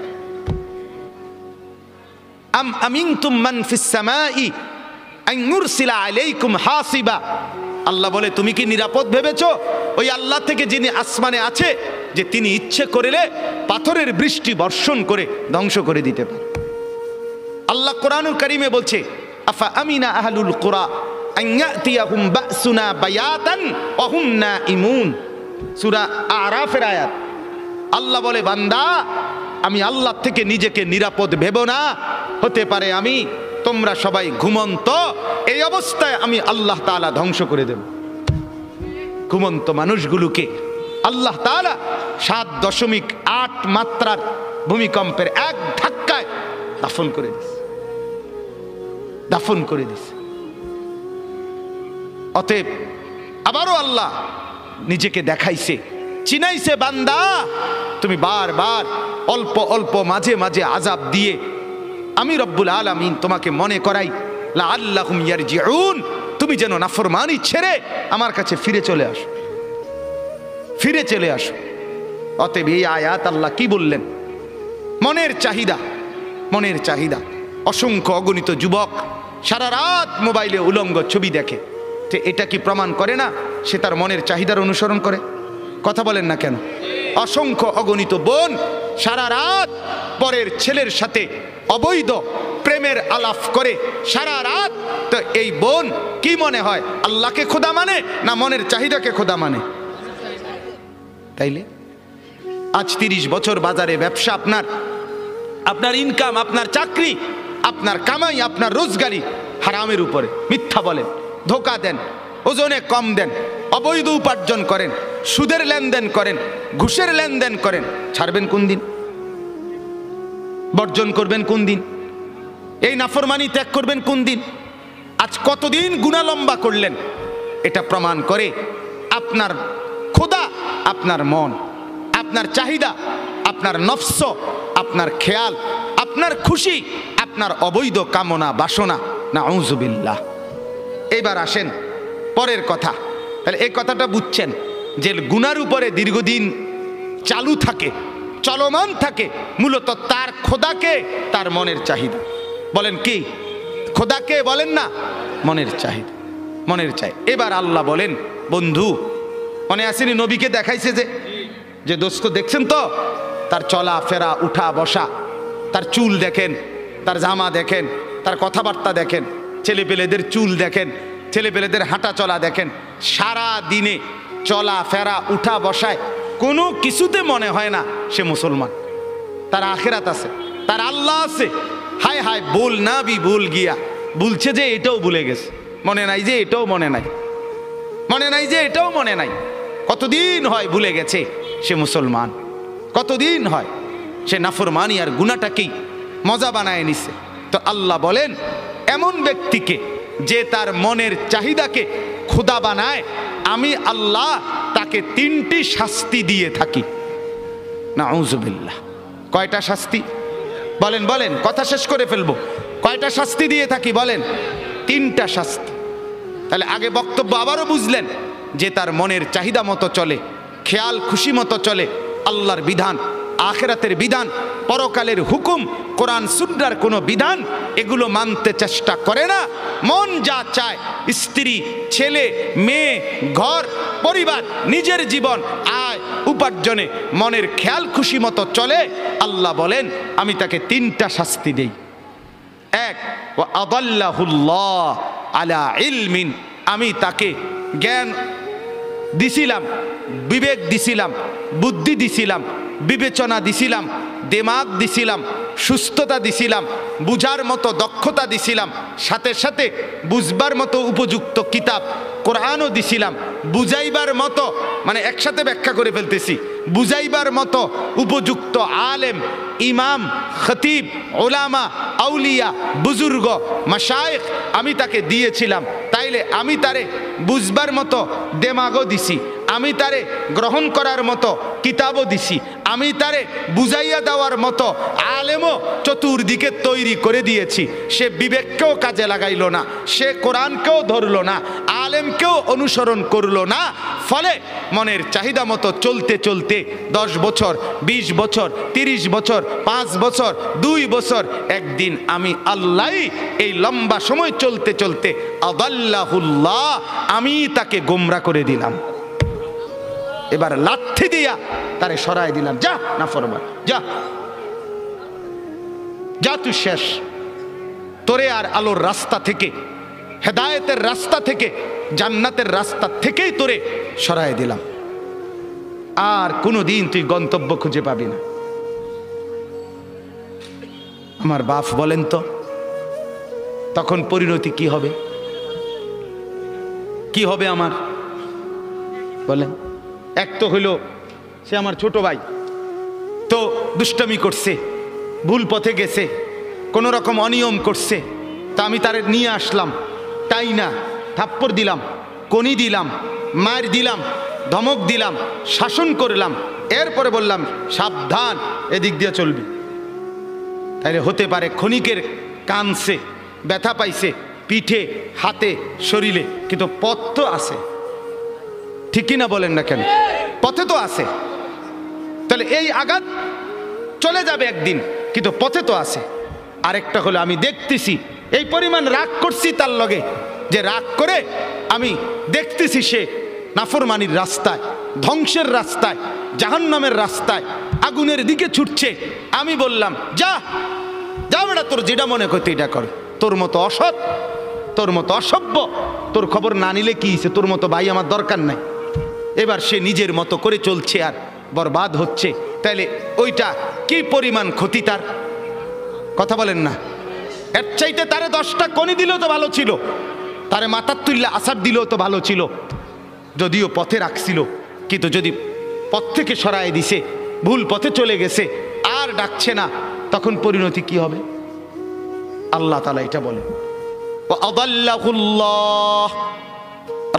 আম আমিনতুম মান ফিস সামাই আন ইউরসিলা আলাইকুম হাসিবা। আল্লাহ বলে তুমি কি নিরাপদ ভেবেছো ওই আল্লাহ থেকে যিনি আসমানে আছে, যে তিনি ইচ্ছে করলে পাথরের বৃষ্টি বর্ষণ করে ধ্বংস করে দিতে পারে। আল্লাহ কোরআনুল কারীমে বলছে আফা আমিনা আহলুল কুরা আন ইয়াতিয়াহুম বাসুনা বায়াতান ওয়া হুম নাঈমুন, সূরা আরাফের আয়াত। আল্লাহ বলে বান্দা, আমি আল্লাহ থেকে নিজেকে নিরাপদ ভেবো না, হতে পারে আমি তোমরা সবাই ঘুমন্ত, এই অবস্থায় আমি আল্লাহ তাআলা ধ্বংস করে দেব। ঘুমন্ত মানুষগুলোকে আল্লাহ তাআলা 7.8 মাত্রার ভূমিকম্পের এক ধাক্কায় দাফন করে দিছে, দাফন করে দিছে। অতএব আবারও আল্লাহ নিজেকে দেখাইছে, চিনাইছে, বান্দা তুমি বারবার অল্প অল্প মাঝে মাঝে আযাব দিয়ে আমি রব্বুল আলামিন তোমাকে মনে করাই লাআল্লাহুম ইয়ারজিউন, তুমি যেন নাফরমানি ছেড়ে আমার কাছে ফিরে চলে আসো, ফিরে চলে আসো। অতএব এই আয়াত আল্লাহ কি বললেন? মনের চাহিদা, মনের চাহিদা। অসংখ্য অগণিত যুবক সারা রাত মোবাইলে উলঙ্গ ছবি দেখে, তো এটা কি প্রমাণ করে না সে তার মনের চাহিদার অনুসরণ করে? কথা বলেন না কেন? অসংখ্য অগণিত বোন সারা রাত পরের ছেলের সাথে অবৈধ প্রেমের আলাপ করে সারা রাত, তো এই বোন কি মনে হয় আল্লাহকে খোদা মানে না মনের চাহিদাকে খোদা মানে? তাইলে আজ 30 বছর বাজারে ব্যবসা, আপনার ইনকাম, আপনার চাকরি, আপনার কামাই, আপনার রোজগারি হারামের উপরে। মিথ্যা বলেন, ধোকা দেন, ওজনে কম দেন, অবৈধ উপার্জন করেন, সুদের লেনদেন করেন, ঘুষের লেনদেন করেন, ছাড়বেন কোন দিন? বর্জন করবেন কোন দিন? এই নাফরমানি ত্যাগ করবেন কোন দিন? আজ কতদিন গুনাহ লম্বা করলেন? এটা প্রমাণ করে আপনার খোদা আপনার মন, আপনার চাহিদা, আপনার নফস, আপনার খেয়াল, আপনার খুশি, আপনার অবৈধ কামনা বাসনা। নাউযুবিল্লাহ। এবার আসেন পরের কথা। তাহলে এই কথাটা বুঝছেন যে গুনার উপরে দীর্ঘদিন চালু থাকে, চলমান থাকে, মূলত তার খোদাকে তার মনের চাহিদা। বলেন কি? খোদাকে বলেন না, মনের চাহিদা, মনের চাই। এবার আল্লাহ বলেন, বন্ধু মনে আসেনি নবীকে দেখাইছে যে দোস্ত দেখছেন তো, তার চলা ফেরা, উঠা বসা, তার চুল দেখেন, তার জামা দেখেন, তার কথাবার্তা দেখেন, ছেলেপেলেদের চুল দেখেন, ছেলেপেলেদের হাঁটা চলা দেখেন, সারা দিনে চলা ফেরা উঠা বসায় কোনো কিছুতে মনে হয় না সে মুসলমান। তার আখিরাত আছে, তার আল্লাহ আছে। হায় হায় বল না বি ভুল গিয়া, বলছে যে এটাও ভুলে গেছে, মনে নাই যে এটাও মনে নাই, মনে নাই যে এটাও মনে নাই। কতদিন হয় ভুলে গেছে সে মুসলমান, কতদিন হয় সে নাফরমানি আর গুনাহটাকেই মজা বানায় নিছে। তো আল্লাহ বলেন এমন ব্যক্তিকে যে তার মনের চাহিদাকে খোদা বানায়, আমি আল্লাহ তাকে 3টি শাস্তি দিয়ে থাকি। নাউযুবিল্লাহ। কয়টা শাস্তি? বলেন বলেন, কথা শেষ করে ফেলবো। কয়টা শাস্তি দিয়ে থাকি বলেন? 3টা শাস্তি। তাহলে আগে বক্তব্য আবারও বুঝলেন যে তার মনের চাহিদা মতো চলে, খেয়াল খুশি মতো চলে, আল্লাহর বিধান, আখিরাতের বিধান, পরকালের হুকুম, কোরআন সুন্নাহর কোনো বিধান এগুলো মানতে চেষ্টা করে না। মন যা চায়, স্ত্রী, ছেলে, মেয়ে, ঘর, পরিবার, নিজের জীবন, আয় উপার্জনে মনের খেয়াল খুশি মতো চলে, আল্লাহ বলেন আমি তাকে 3টা শাস্তি দেই। 1, ওয়া আদাল্লাহুল্লাহ আলা ইলমিন, আমি তাকে জ্ঞান দিছিলাম, বিবেক দিছিলাম, বুদ্ধি দিছিলাম, বিবেচনা দিছিলাম, দিমাগ দিছিলাম, সুস্থতা দিছিলাম, বুঝার মতো দক্ষতা দিছিলাম, সাথে সাথে বুঝবার মতো উপযুক্ত কিতাব কোরআনও দিছিলাম, বুঝাইবার মতো, মানে একসাথে ব্যাখ্যা করে ফেলতেছি, বুঝাইবার মতো উপযুক্ত আলেম, ইমাম, খতিব, ওলামা, আউলিয়া, বুজুর্গ, মাশায়েখ আমি তাকে দিয়েছিলাম। তাইলে আমি তারে বুঝবার মতো দেমাগও দিছি, আমি তারে গ্রহণ করার মতো কিতাবও দিছি, আমি তারে বুঝাইয়া দেওয়ার মতো আলেমও চতুর্দিকে তৈরি করে দিয়েছি। সে বিবেককেও কাজে লাগাইল না, সে কোরআনকেও ধরলো না, আলেমকেও অনুসরণ করলো না। ফলে মনের চাহিদা মতো চলতে চলতে 10 বছর, 20 বছর, 30 বছর, 5 বছর, 2 বছর, একদিন আমি আল্লাহ এই লম্বা সময় চলতে চলতে আদাল্লাহুল্লাহ, আমি তাকে গোমরা করে দিলাম। এবার লাঠি দিয়া তারে সরাই দিলাম, যা নাফরমান, যা যা তুই শেষ, তোরে আর আলোর রাস্তা থেকে, হেদায়েতের রাস্তা থেকে, জান্নাতের রাস্তা থেকেই তোরে সরাই দিলাম। আর কোনোদিন তুই গন্তব্য খুঁজে পাবি না। আমার বাপ বলেন তো তখন পরিণতি কি হবে? কি হবে আমার বলেন? এক তো হইল সে আমার ছোট ভাই, তো দুষ্টামি করছে, ভুল পথে গেছে, কোনো রকম অনিয়ম করছে, তা আমি তারে নিয়ে আসলাম, তাই না থাপ্পড় দিলাম, কনি দিলাম, মার দিলাম, ধমক দিলাম, শাসন করলাম, এরপরে বললাম সাবধান এদিক দিয়ে চলবি। তাইলে হতে পারে ক্ষণিকের কানছে, ব্যথা পাইছে, পিঠে, হাতে, শরীরে, কিন্তু পথ তো আছে, ঠিক কিনা বলেন না কেন? পথে তো আছে। তাহলে এই আঘাত চলে যাবে একদিন, কিন্তু পথে তো আছে। আরেকটা হলো আমি দেখতেছি এই পরিমাণ রাগ করছি তার লগে, যে রাগ করে আমি দেখতেছি সে নাফরমানির রাস্তায়, ধ্বংসের রাস্তায়, জাহান্নামের রাস্তায়, আগুনের দিকে ছুটছে। আমি বললাম যা যা বেটা, তোর যেটা মনে করতে এটা কর, তোর মতো অসৎ, তোর মতো অসভ্য, তোর খবর না নিলে কি হয়েছে, তোর মতো ভাই আমার দরকার নাই। এবার সে নিজের মতো করে চলছে আর বরবাদ হচ্ছে। তাইলে ওইটা কি পরিমাণ ক্ষতি তার, কথা বলেন না? এর চাইতে তারে 10টা কনি দিলেও তো ভালো ছিল, তারে মাথার তুললে আসার দিলেও তো ভালো ছিল, যদিও পথে রাখছিল। কিন্তু যদি পথ থেকে সরায় দিছে, ভুল পথে চলে গেছে, আর ডাকছে না, তখন পরিণতি কি হবে? আল্লাহ তাআলা এটা বলেন,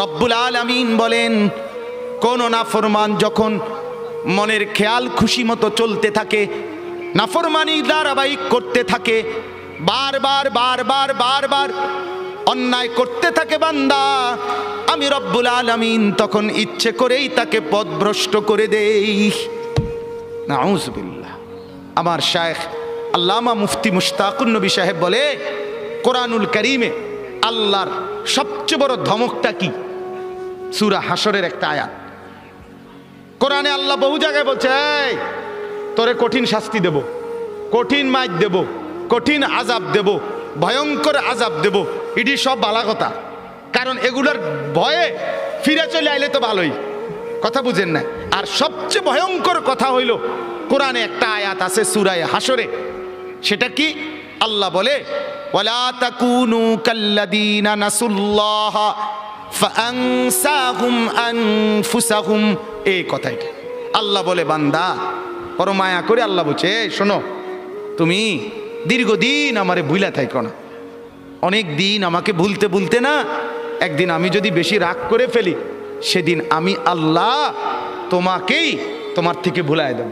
রব্বুল আলামিন বলেন, কোন নাফরমান যখন মনের খেয়াল খুশি মতো চলতে থাকে, নাফরমানি ধারাবাহিক করতে থাকে, বারবার বারবার বারবার অন্যায় করতে থাকে বান্দা, আমি রব্বুল আলামিন তখন ইচ্ছে করেই তাকে পথভ্রষ্ট করে দেই। নাউজুবিল্লাহ। আমার শায়েখ আল্লামা মুফতি মুশতাকুন নবী সাহেব বলে, কোরআনুল কারীমে আল্লাহর সবচেয়ে বড় ধমকটা কি? সূরা হাশরের একটা আয়াত। কোরআনে আল্লাহ বহু জায়গায় বলছে, এই তোরে কঠিন শাস্তি দেব, কঠিন মাইর দেব, কঠিন আযাব দেব, ভয়ঙ্কর আযাব দেব। এটি সব বালা কথা, কারণ এগুলোর ভয়ে ফিরে চলে আইলে তো ভালোই, কথা বুঝেন না? আর সবচেয়ে ভয়ঙ্কর কথা হইল, কোরআনে একটা আয়াত আছে সূরা হাশরে, সেটা কি? আল্লাহ বলে, ওয়ালা তাকুনু কাল্লাযীনা নাসুল্লাহ ফাআনসাহুম আনফুসাহুম। এই কথাটা আল্লাহ বলে, বান্দা বড় মায়া করে আল্লাহ বলছে, শোনো, তুমি দীর্ঘদিন আমারে ভুলা থাইকো না, অনেক দিন আমাকে ভুলতে ভুলতে না, একদিন আমি যদি বেশি রাগ করে ফেলি, সেদিন আমি আল্লাহ তোমাকেই তোমার থেকে ভুলায় দেব।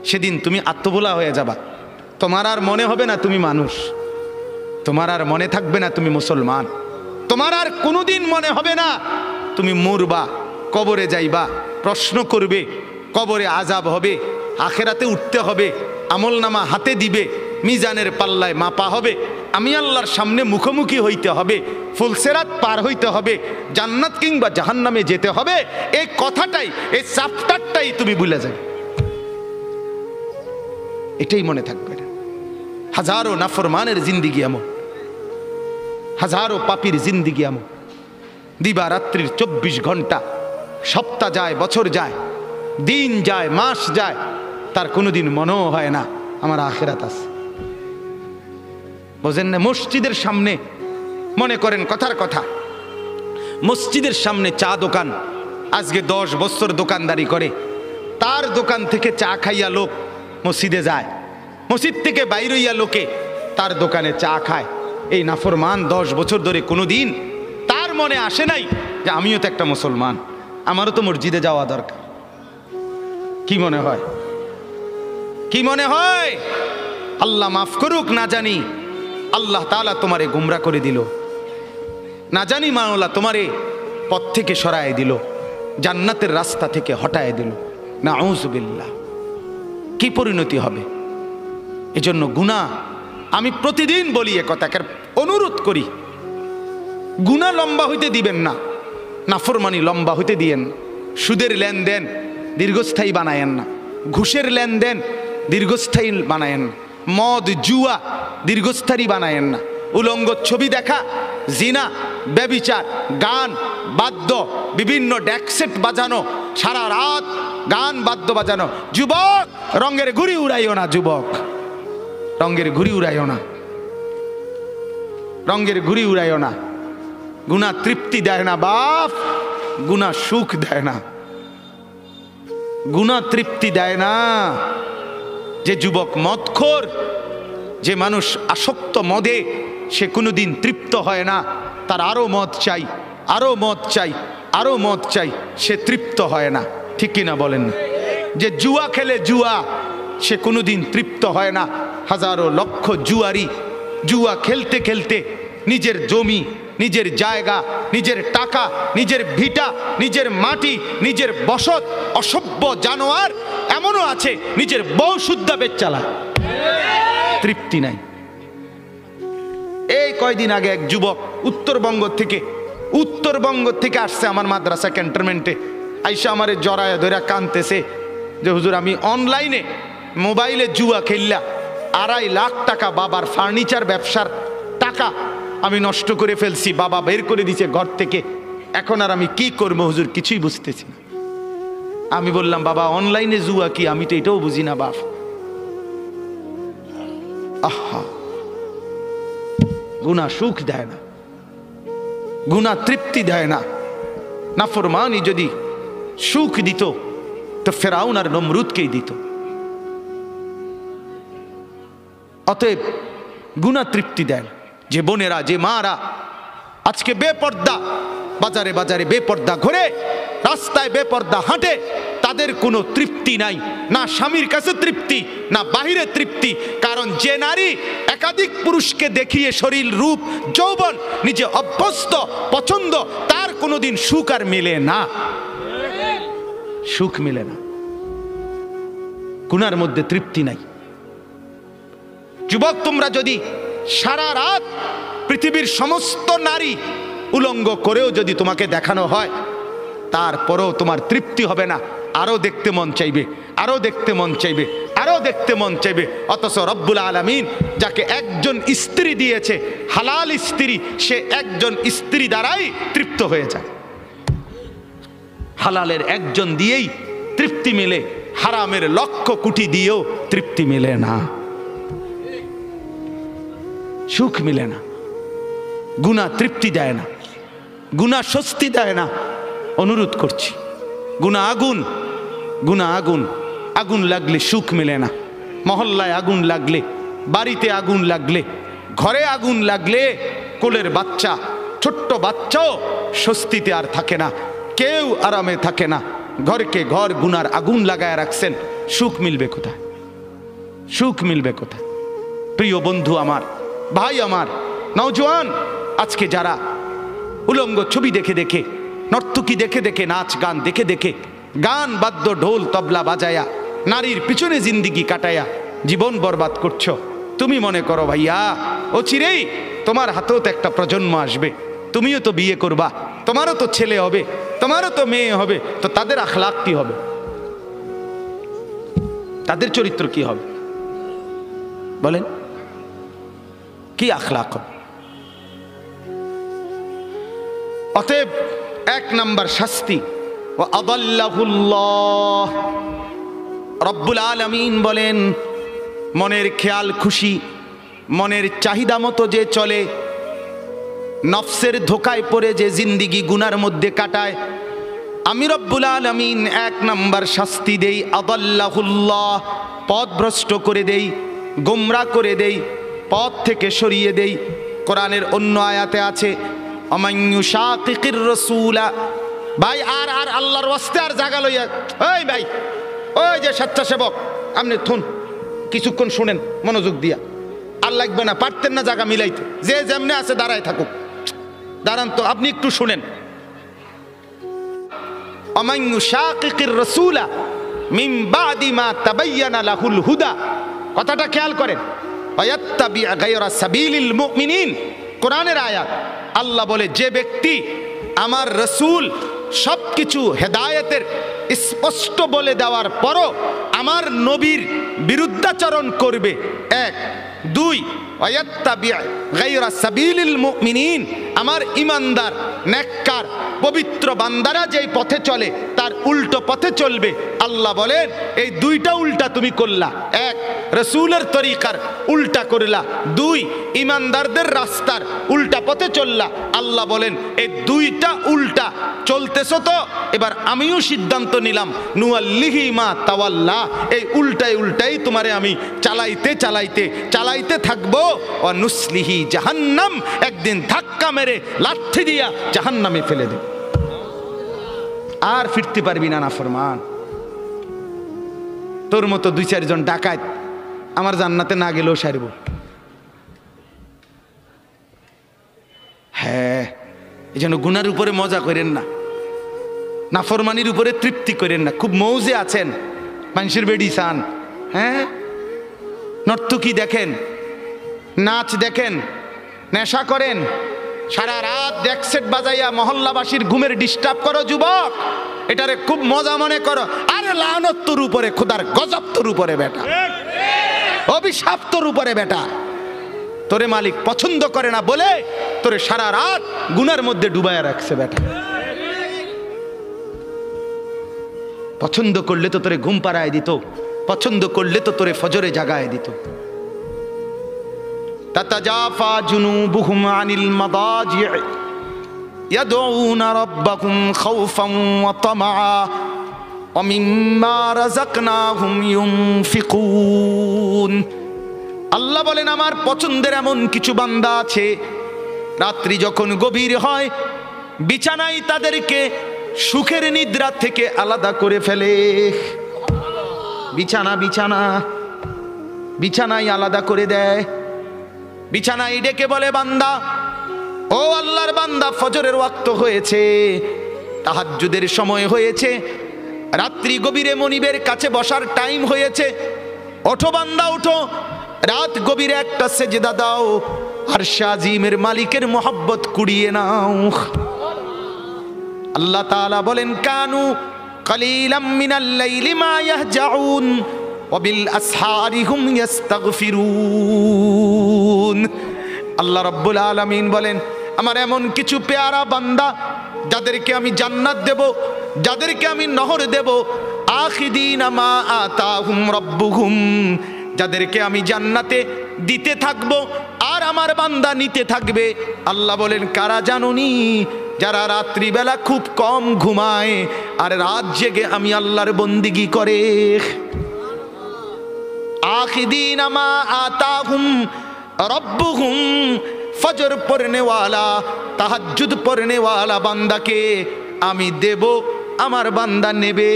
সেদিন তুমি আত্মভোলা হয়ে যাবা, তোমার আর মনে হবে না তুমি মানুষ, তোমার আর মনে থাকবে না তুমি মুসলমান, তোমার আর কোনোদিন মনে হবে না তুমি মরবা, কবরে যাইবা, প্রশ্ন করবে, কবরে আযাব হবে, আখেরাতে উঠতে হবে, আমলনামা হাতে দিবে, মিজানের পাল্লায় মাপা হবে, আমি আল্লাহর সামনে মুখোমুখি হইতে হবে, ফুলসেরাত পার হইতে হবে, জান্নাত কিংবা জাহান্নামে যেতে হবে। এই কথাটাই, এই চ্যাপ্টারটাই তুমি ভুলে যাবে, এটাই মনে থাকবে না। হাজারো নাফরমানের জিন্দিগি এমন, হাজারো পাপীর জিন্দিগি এমন, দিবা রাত্রির 24 ঘন্টা, সপ্তাহ যায়, বছর যায়, দিন যায়, মাস যায়, তার কোনোদিন মনেও হয় না আমার আখিরাত আছে। বোঝেন না? মসজিদের সামনে, মনে করেন কথার কথা, মসজিদের সামনে চা দোকান, আজকে 10 বছর দোকানদারি করে, তার দোকান থেকে চা খাইয়া লোক মসজিদে যায়, মসজিদ থেকে বাইর হইয়া লোকে তার দোকানে চা খায়। এই নাফরমান 10 বছর ধরে কোনোদিন তার মনে আসে নাই যে আমিও তো একটা মুসলমান, আমারও তো মসজিদে যাওয়া দরকার। কি মনে হয়? কি মনে হয়? আল্লাহ মাফ করুক, না জানি আল্লাহ তাআলা তোমারে গুমরা করে দিল, না জানি মাওলা তোমারে পথ থেকে সরায় দিল, জান্নাতের রাস্তা থেকে হটায় দিল। নাউযুবিল্লাহ। কি পরিণতি হবে? এজন্য গুনাহ, আমি প্রতিদিন বলি এ কথাকে, অনুরোধ করি, গুনাহ লম্বা হইতে দিবেন না, নাফরমানি লম্বা হইতে দিয়েন। সুদের লেনদেন দীর্ঘস্থায়ী বানায়েন না, ঘুষের লেনদেন দীর্ঘস্থায়ী বানায়েন না, মদ জুয়া দীর্ঘস্থায়ী বানায়েন না, উলঙ্গ ছবি দেখা, জিনা, ব্যভিচার, গান, বাদ্য, বিভিন্ন ড্যাকসেট বাজানো, সারা রাত গান বাদ্য বাজানো। যুবক, রঙের ঘুড়ি উড়াইও না, যুবক, রঙের ঘুড়ি উড়াইও না, রঙের ঘুড়ি উড়াইও না। গুনাহ তৃপ্তি দেয় না বাপ, গুনাহ সুখ দেয় না, গুনাহ তৃপ্তি দেয় না। যে যুবক মদখোর, যে মানুষ আসক্ত মদে, সে কোনোদিন তৃপ্ত হয় না, তার আরো মদ চাই, আরো মদ চাই, আরো মদ চাই, সে তৃপ্ত হয় না। ঠিক কিনা বলেন না? যে জুয়া খেলে, জুয়া, সে কোনোদিন তৃপ্ত হয় না। হাজারো লক্ষ জুয়ারি জুয়া খেলতে খেলতে নিজের জমি, নিজের জায়গা, নিজের টাকা, নিজের ভিটা, নিজের মাটি, নিজের বসত, অসভ্য জানোয়ার এমনও আছে নিজের বউ শুদ্ধা বেচ চালায়, তৃপ্তি নাই। এই কয়দিন আগে এক যুবক উত্তরবঙ্গ থেকে আসছে আমার মাদ্রাসা ক্যান্টনমেন্টে, আইসা আমারে জড়ায় ধরে কানতেছে যে হুজুর আমি অনলাইনে মোবাইলে জুয়া খেললা 2.5 লাখ টাকা বাবার ফার্নিচার ব্যবসার টাকা আমি নষ্ট করে ফেলছি, বাবা বের করে দিয়েছে ঘর থেকে, এখন আর আমি কি করবো হুজুর কিছুই বুঝতেছি না। আমি বললাম বাবা অনলাইনে জুয়া কি, আমি তো এটাও বুঝি না বাপ। আহা, গুনাহ সুখ দেয় না, গুনাহ তৃপ্তি দেয় না। নাফরমানি যদি সুখ দিত তো ফেরাউন আর নমরুদকেই দিত। অতএব গুনাহ তৃপ্তি দেয় না। যে বোনেরা, যে মারা আজকে বেপর্দা বাজারে বাজারে বেপর্দা ঘুরে, রাস্তায় বেপর্দা হাঁটে, তাদের কোনো তৃপ্তি নাই, না স্বামীর কাছে তৃপ্তি, না বাহিরে তৃপ্তি। কারণ যে নারী একাধিক পুরুষকে দেখিয়ে শরীর, রূপ, যৌবন নিজে অভ্যস্ত, পছন্দ, তার কোনোদিন সুখ আর মেলে না, সুখ মেলে না, গুনার মধ্যে তৃপ্তি নাই। যুবক, তোমরা যদি সারা রাত পৃথিবীর সমস্ত নারী উলঙ্গ করেও যদি তোমাকে দেখানো হয়, তারপরেও তোমার তৃপ্তি হবে না, আরো দেখতে মন চাইবে, আরো দেখতে মন চাইবে, আরো দেখতে মন চাইবে। অথচ রব্বুল আলামিন যাকে একজন স্ত্রী দিয়েছে, হালাল স্ত্রী, সে একজন স্ত্রী দ্বারাই তৃপ্ত হয়ে যায়। হালালের একজন দিয়েই তৃপ্তি মেলে, হারামের লক্ষ কোটি দিয়েও তৃপ্তি মেলে না, সুখ মিলে না। গুনাহ তৃপ্তি দেয় না, গুনাহ স্বস্তি দেয় না। অনুরোধ করছি, গুনাহ আগুন, গুনাহ আগুন, আগুন লাগলে সুখ মেলে না। মহল্লায় আগুন লাগলে, বাড়িতে আগুন লাগলে, ঘরে আগুন লাগলে কোলের বাচ্চা, ছোট্ট বাচ্চাও স্বস্তিতে আর থাকে না, কেউ আরামে থাকে না। ঘরকে ঘর গুনার আগুন লাগায় রাখছেন, সুখ মিলবে কোথায়? সুখ মিলবে কোথায়? প্রিয় বন্ধু আমার, ভাই আমার, নওজোয়ান, আজকে যারা উলঙ্গ ছবি দেখে দেখে, নর্তকী দেখে দেখে, নাচ গান দেখে দেখে, গান বাদ্য ঢোল তবলা বাজায়া নারীর পিছনে জিন্দিগি কাটায়া জীবন বরবাদ করছো, তুমি মনে করো ভাইয়া অচিরেই তোমার হাতেও তো একটা প্রজন্ম আসবে, তুমিও তো বিয়ে করবা, তোমারও তো ছেলে হবে, তোমারও তো মেয়ে হবে, তো তাদের আখলাক কি হবে? তাদের চরিত্র কি হবে বলেন? কি আখলাক হবে? অতএব 1 নম্বর শাস্তি, ওয়া আদাল্লাহুল্লাহ, রব্বুল আলামিন বলেন মনের খেয়াল খুশি, মনের চাহিদা মতো যে চলে, নফসের ধোকায় পড়ে যে জিন্দিগি গুনার মধ্যে কাটায়, আমি রব্বুল আলামিন 1 নম্বর শাস্তি দেই, আদাল্লাহুল্লাহ, পথভ্রষ্ট করে দেই, গোমরা করে দেই, পথ থেকে সরিয়ে দেই। কোরআনের অন্য আয়াতে আছে আমাইয়ুশাকিকির রাসূলা। ভাই আর আল্লাহর ওয়াস্তে আর জায়গা লইয়া, ওই ভাই, ওই যে স্বেচ্ছাসেবক, আপনি থুন, কিছুক্ষণ শুনেন মনোযোগ দিয়া, আর লাগবে না, পারতেন না জায়গা মিলাইতে, যে যেমনে আছে দাঁড়ায় থাকুক, দাঁড়ান তো, আপনি একটু শুনেন। আমাইয়ুশাকিকির রাসূলা মিন বাদি মা তাবায়্যানা লাহুল হুদা, কথাটা খেয়াল করেন, ওয়ায়াত্তাবি গায়রা সাবিলিল মুমিনিন, কোরআনের আয়াত। আল্লাহ বলে যে ব্যক্তি আমার রাসূল সবকিছু হেদায়েতের স্পষ্ট বলে দেওয়ার পরও আমার নবীর বিরুদ্ধাচরণ করবে, 1, 2 ওয়ায়াত্তাবি গায়রা সাবিলিল মুমিনিন, আমার ঈমানদার নেককার পবিত্র বান্দারা যেই পথে চলে তার উল্টো পথে চলবে। আল্লাহ বলেন এই 2টা উল্টা তুমি করলা, 1 রাসূলের তরিকার উল্টা করলা, 2 ঈমানদারদের রাস্তার উল্টা পথে চললা। আল্লাহ বলেন এই 2টা উল্টা চলতেছো তো, এবার আমিও সিদ্ধান্ত নিলাম নুয়াল্লিহি মা তাওয়াল্লা, এই উল্টাই তোমারে আমি চালাইতে থাকবো। ওয়া নুসলিহি জাহান্নাম, একদিন ধাক্কা মেরে লাঠি দিয়া জাহান্নামে ফেলে দেব, আর ফিরতে পারবি না নাফরমান। তোর মতো 2-4 জন ডাকাত আমার জান্নাতে না গেলেও সারব, হ্যাঁ, এই জন্য গুনার উপরে মজা করেন না, নাফরমানির উপরে তৃপ্তি করেন না। খুব মৌজে আছেন, মানুষের বেডি চান, হ্যাঁ, নর্তকী দেখেন, নাচ দেখেন, নেশা করেন, সারা রাত ডেকসেট বাজাইয়া মহল্লাবাসীর ঘুমের ডিস্টার্ব করো যুবক, এটারে খুব মজা মনে করো। আরে লানত তোর উপরে, খোদার গজব তোর উপরে বেটা, অভিশাপ তোর উপরে বেটা। তোরে মালিক পছন্দ করে না বলে তোরে সারা রাত গুনার মধ্যে ডুবাইয়া রাখছে বেটা। পছন্দ করলে তো তোরে ঘুম পাড়ায় দিত, পছন্দ করলে তো তোরে ফজরে জাগায় দিত। তাতাজাফা জুনুবুহুম আনিল মাদাজি' ইয়াদউনা রাব্বাহুম খাউফান ওয়া তামআ ওয়া মিম্মা রাযাকনাহুম ইউনফিকুন। আল্লাহ বলেন, আমার পছন্দের এমন কিছু বান্দা আছে, রাত্রি যখন গভীর হয় বিছানায় তাদেরকে সুখের নিদ্রা থেকে আলাদা করে ফেলে। বিছানায় আলাদা করে দেয়, বিছানায় ডেকে বলে, বান্দা, ও আল্লাহর বান্দা, ফজরের ওয়াক্ত হয়েছে, তাহাজ্জুদের সময় হয়েছে, রাত্রি গভীরে মনিবের কাছে বসার টাইম হয়েছে, ওঠো বান্দা ওঠো, রাত গভীরে একটা সেজদা দাও, আরশে আজিমের মালিকের মোহাব্বত কুড়িয়ে নাও। আল্লাহ তাআলা বলেন, কানু কালিলাম মিনাল লাইলি মা ইয়াহজাউন ওয়া বিল আসহারি হুম ইস্তাগফিরুন। আল্লাহ রাব্বুল আলামিন বলেন, আমার এমন কিছু পেয়ারা বান্দা যাদেরকে আমি জান্নাত দেব, যাদেরকে আমি নহর দেব, আখিদিনা মা আতাহুম রাব্বুহুম, যাদেরকে আমি জান্নাতে দিতে থাকবো আর আমার বান্দা নিতে থাকবে। আল্লাহ বলেন, কারা জানুনি? যারা রাত্রিবেলা খুব কম ঘুমায় আর রাত জেগে আমি আল্লাহর বন্দিগি করে। আখিদিনা মা আতাহুম রাব্বুহুম, ফজর পড়নেওয়ালা, তাহাজ্জুদ পড়নেওয়ালা বান্দাকে আমি দেব, আমার বান্দা নেবে।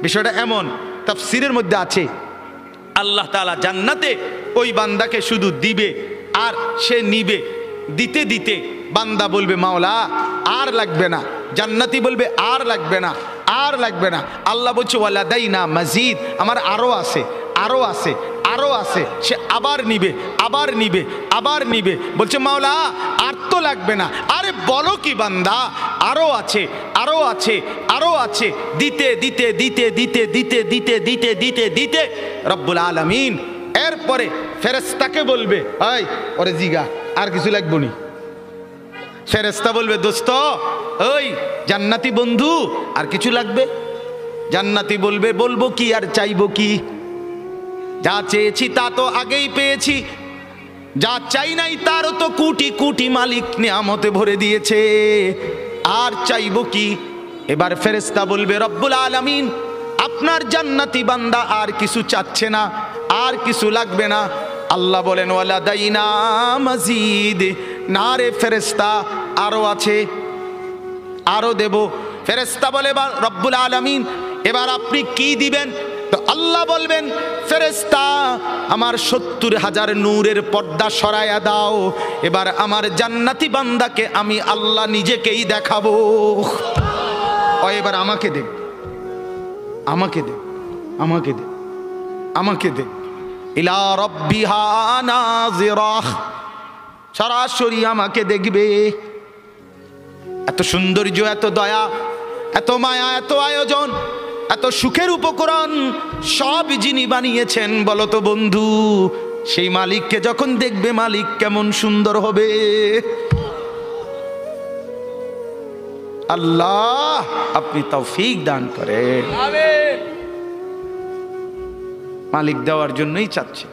বিষয়টা এমন, তাফসীরের মধ্যে আছে, আল্লাহ তাআলা জান্নাতে ওই বান্দাকে শুধু দিবে আর সে নিবে। দিতে দিতে বান্দা বলবে, মাওলা আর লাগবে না, জান্নাতি বলবে আর লাগবে না, আর লাগবে না। আল্লাহ বলছে, ওয়ালাদাইনা মাজিদ, আমার আরো আছে, আরো আছে, আরো আছে। সে আবার নিবে, আবার নিবে, আবার নিবে। বলছে, মাওলা আর তো লাগবে না। আরে বলো কি বান্দা, আরো আছে, আরো আছে, আরো আছে। দিতে দিতে দিতে দিতে দিতে দিতে দিতে দিতে দিতে রব্বুল আলামিন এরপরে ফেরেশতাকে বলবে, এই ওরে জিগা আর কিছু লাগবে নি। ফেরেশতা বলবে, দোস্ত ওই জান্নাতি বন্ধু, আর কিছু লাগবে? জান্নাতি বলবে, বলবো কি আর চাইবো কি? যা চেয়েছি তা তো আগেই পেয়েছি, যা চাই নাই তারও তো কোটি কোটি মালিক নিয়ামতে ভরে দিয়েছে, আর চাইবো কি? এবার ফেরেশতা বলবে, রব্বুল আলামিন আপনার জান্নাতি বান্দা আর কিছু চাচ্ছে না, আর কিছু লাগবে না। আল্লাহ বলেন, ওয়ালাদাইনা মাজিদ, না রে ফেরেশতা আরো আছে, আরো দেব। ফেরেশতা বলে, রব্বুল আলামিন এবার আপনি কি দিবেন? তো আল্লাহ বলবেন, ফেরেশতা আমার 70,000 নূরের পর্দা সরায়া দাও, এবার আমার জান্নাতি বান্দাকে আমি আল্লাহ নিজেকেই দেখাবো। ও এবার আমাকে দে, আমাকে দে, আমাকে দে, আমাকে দে। ইলা রাব্বিহা নাযিরাহ, সরাসরি আমাকে দেখবে। এত সৌন্দর্য, এত দয়া, এত মায়া, এত আয়োজন, এত সুখের উপকরণ সব যিনি বানিয়েছেন বলো তো বন্ধু, সেই মালিককে যখন দেখবে মালিক কেমন সুন্দর হবে। আল্লাহ আপনি তৌফিক দান করেন। মালিক দেওয়ার জন্যই চাচ্ছে।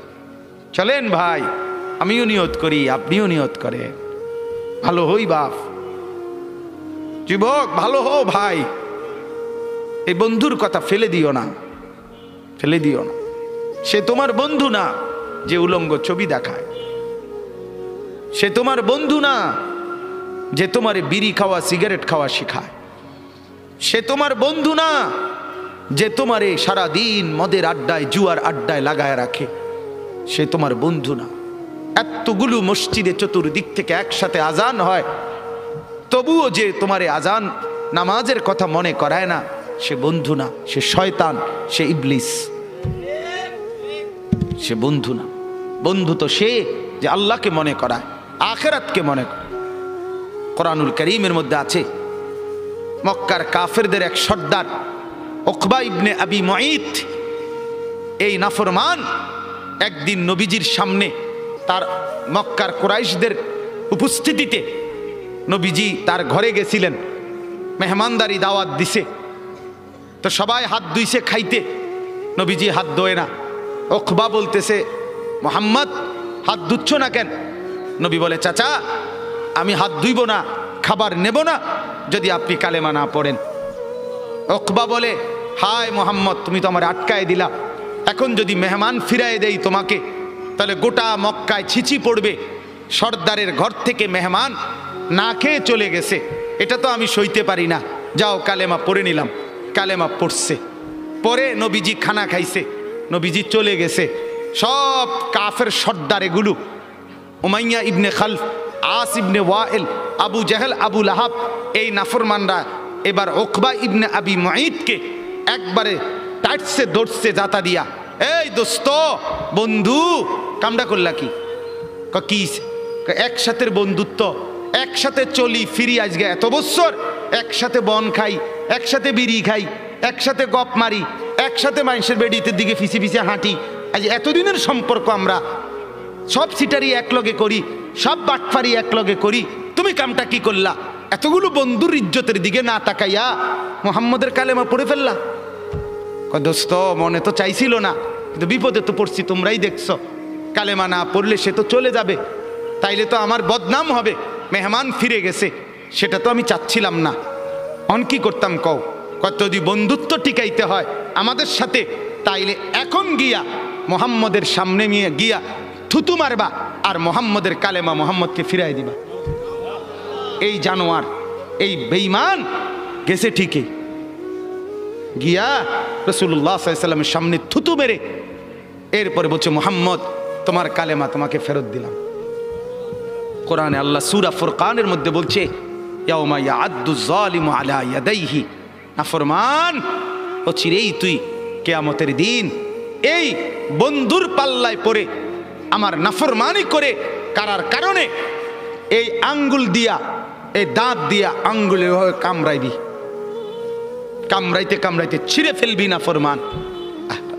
চলেন ভাই, আমিও নিয়ত করি, আপনিও নিয়ত করেন। ভালো হই বাপ, যুবক ভালো হো ভাই। এই বন্ধুর কথা ফেলে দিও না, ফেলে দিও না। সে তোমার বন্ধু না যে উলঙ্গ ছবি দেখায়, সে তোমার বন্ধু না যে তোমার বিড়ি খাওয়া সিগারেট খাওয়া শিখায়, সে তোমার বন্ধু না যে তোমারে সারাদিন মদের আড্ডায় জুয়ার আড্ডায় লাগায় রাখে, সে তোমার বন্ধু না। এতগুলো মসজিদে চতুর্দিক থেকে একসাথে আজান হয়, তবুও যে তোমার আজান নামাজের কথা মনে করায় না, সে বন্ধু না, সে শয়তান, সে ইবলিস, সে বন্ধু না। বন্ধু তো সে যে আল্লাহকে মনে করায়, আখিরাতকে মনে করে। কোরআনুল কারীমের মধ্যে আছে, মক্কার কাফেরদের এক সর্দার উকবা ইবনে আবি মুঈত, এই নাফরমান একদিন নবীজির সামনে তার মক্কার কুরাইশদের উপস্থিতিতে নবীজি তার ঘরে গেছিলেন, মেহমানদারি দাওয়াত দিছে, তো সবাই হাত ধুইছে খাইতে, নবীজি হাত ধোয় না। উকবা বলতেছে, মুহাম্মদ হাত ধুচ্ছ না কেন? নবী বলে, চাচা আমি হাত ধুইব না, খাবার নেব না যদি আপনি কালেমা না পড়েন। উকবা বলে, হায় মুহাম্মদ, তুমি তো আমার আটকায় দিলা, এখন যদি মেহমান ফিরায় দেই তোমাকে, তাহলে গোটা মক্কায় ছিচি পড়বে, সর্দারের ঘর থেকে মেহমান না খেয়ে চলে গেছে, এটা তো আমি সইতে পারি না। যাও কালেমা পড়ে নিলাম। কালেমা পড়ছে, পরে নবীজি খানা খাইছে, নবীজি চলে গেছে। সব কাফের সর্দার এগুলো, উমাইয়া ইবনে খালফ, আস ইবনে ওয়াইল, আবু জাহেল, আবু লাহাব, এই নাফরমানরা এবার উকবা ইবনে আবি মুঈতকে একবারে টাইটসে ধরছে জাতা দিয়া। এই দোস্ত, বন্ধু, কামডা করলা কি? কি একসাথে বন্ধুত্ব, একসাথে চলি ফিরি, আজকে এত বছর একসাথে বন খাই, একসাথে বিড়ি খাই, একসাথে গপ মারি, একসাথে মানুষের বেডিতে দিকে ফিসে ফিসে হাঁটি, আজ এতদিনের সম্পর্ক, আমরা সব সিটারি একলগে করি, সব বাটফারি একলগে করি, তুমি কামটা কি করলা? এতগুলো বন্ধুর ইজ্জতের দিকে না তাকাইয়া মুহাম্মদের কালেমা পড়ে ফেললা। দোস্ত, মনে তো চাইছিল না, কিন্তু বিপদে তো পড়ছি, তোমরাই দেখছো। কালেমা না পড়লে সে তো চলে যাবে, তাইলে তো আমার বদনাম হবে, মেহমান ফিরে গেছে, সেটা তো আমি চাচ্ছিলাম না। অন কি করতাম কও? কত যদি বন্ধুত্ব টিকাইতে হয় আমাদের সাথে, তাইলে এখন গিয়া মোহাম্মদের সামনে নিয়ে গিয়া থুতু মারবা আর মোহাম্মদের কালেমা মোহাম্মদকে ফিরাই দিবা। এই জানোয়ার, এই বেঈমান গেছে ঠিকই, গিয়া রাসূলুল্লাহ সাল্লাল্লাহু আলাইহি ওয়াসাল্লামের সামনে থুতু মেরে এরপরে বলছে, মুহাম্মদ তোমার কালেমা তোমাকে ফেরত দিলাম। কোরআনে আল্লাহ সূরা ফুরকানের মধ্যে বলছে, ইয়াউমা ইয়াআদ্দু যালিমু আলা ইয়াদাইহি, নাফরমান ও চিরেই তুই কিয়ামতের দিন এই বন্ধুর পাল্লায় পড়ে আমার নাফরমানি করে কারার কারণে এই আঙ্গুল দিয়া, এই দাঁত দিয়া আঙ্গুলে কামড়াইবি, কামড়াইতে কামড়াইতে ছিঁড়ে ফেলবি নাফরমান।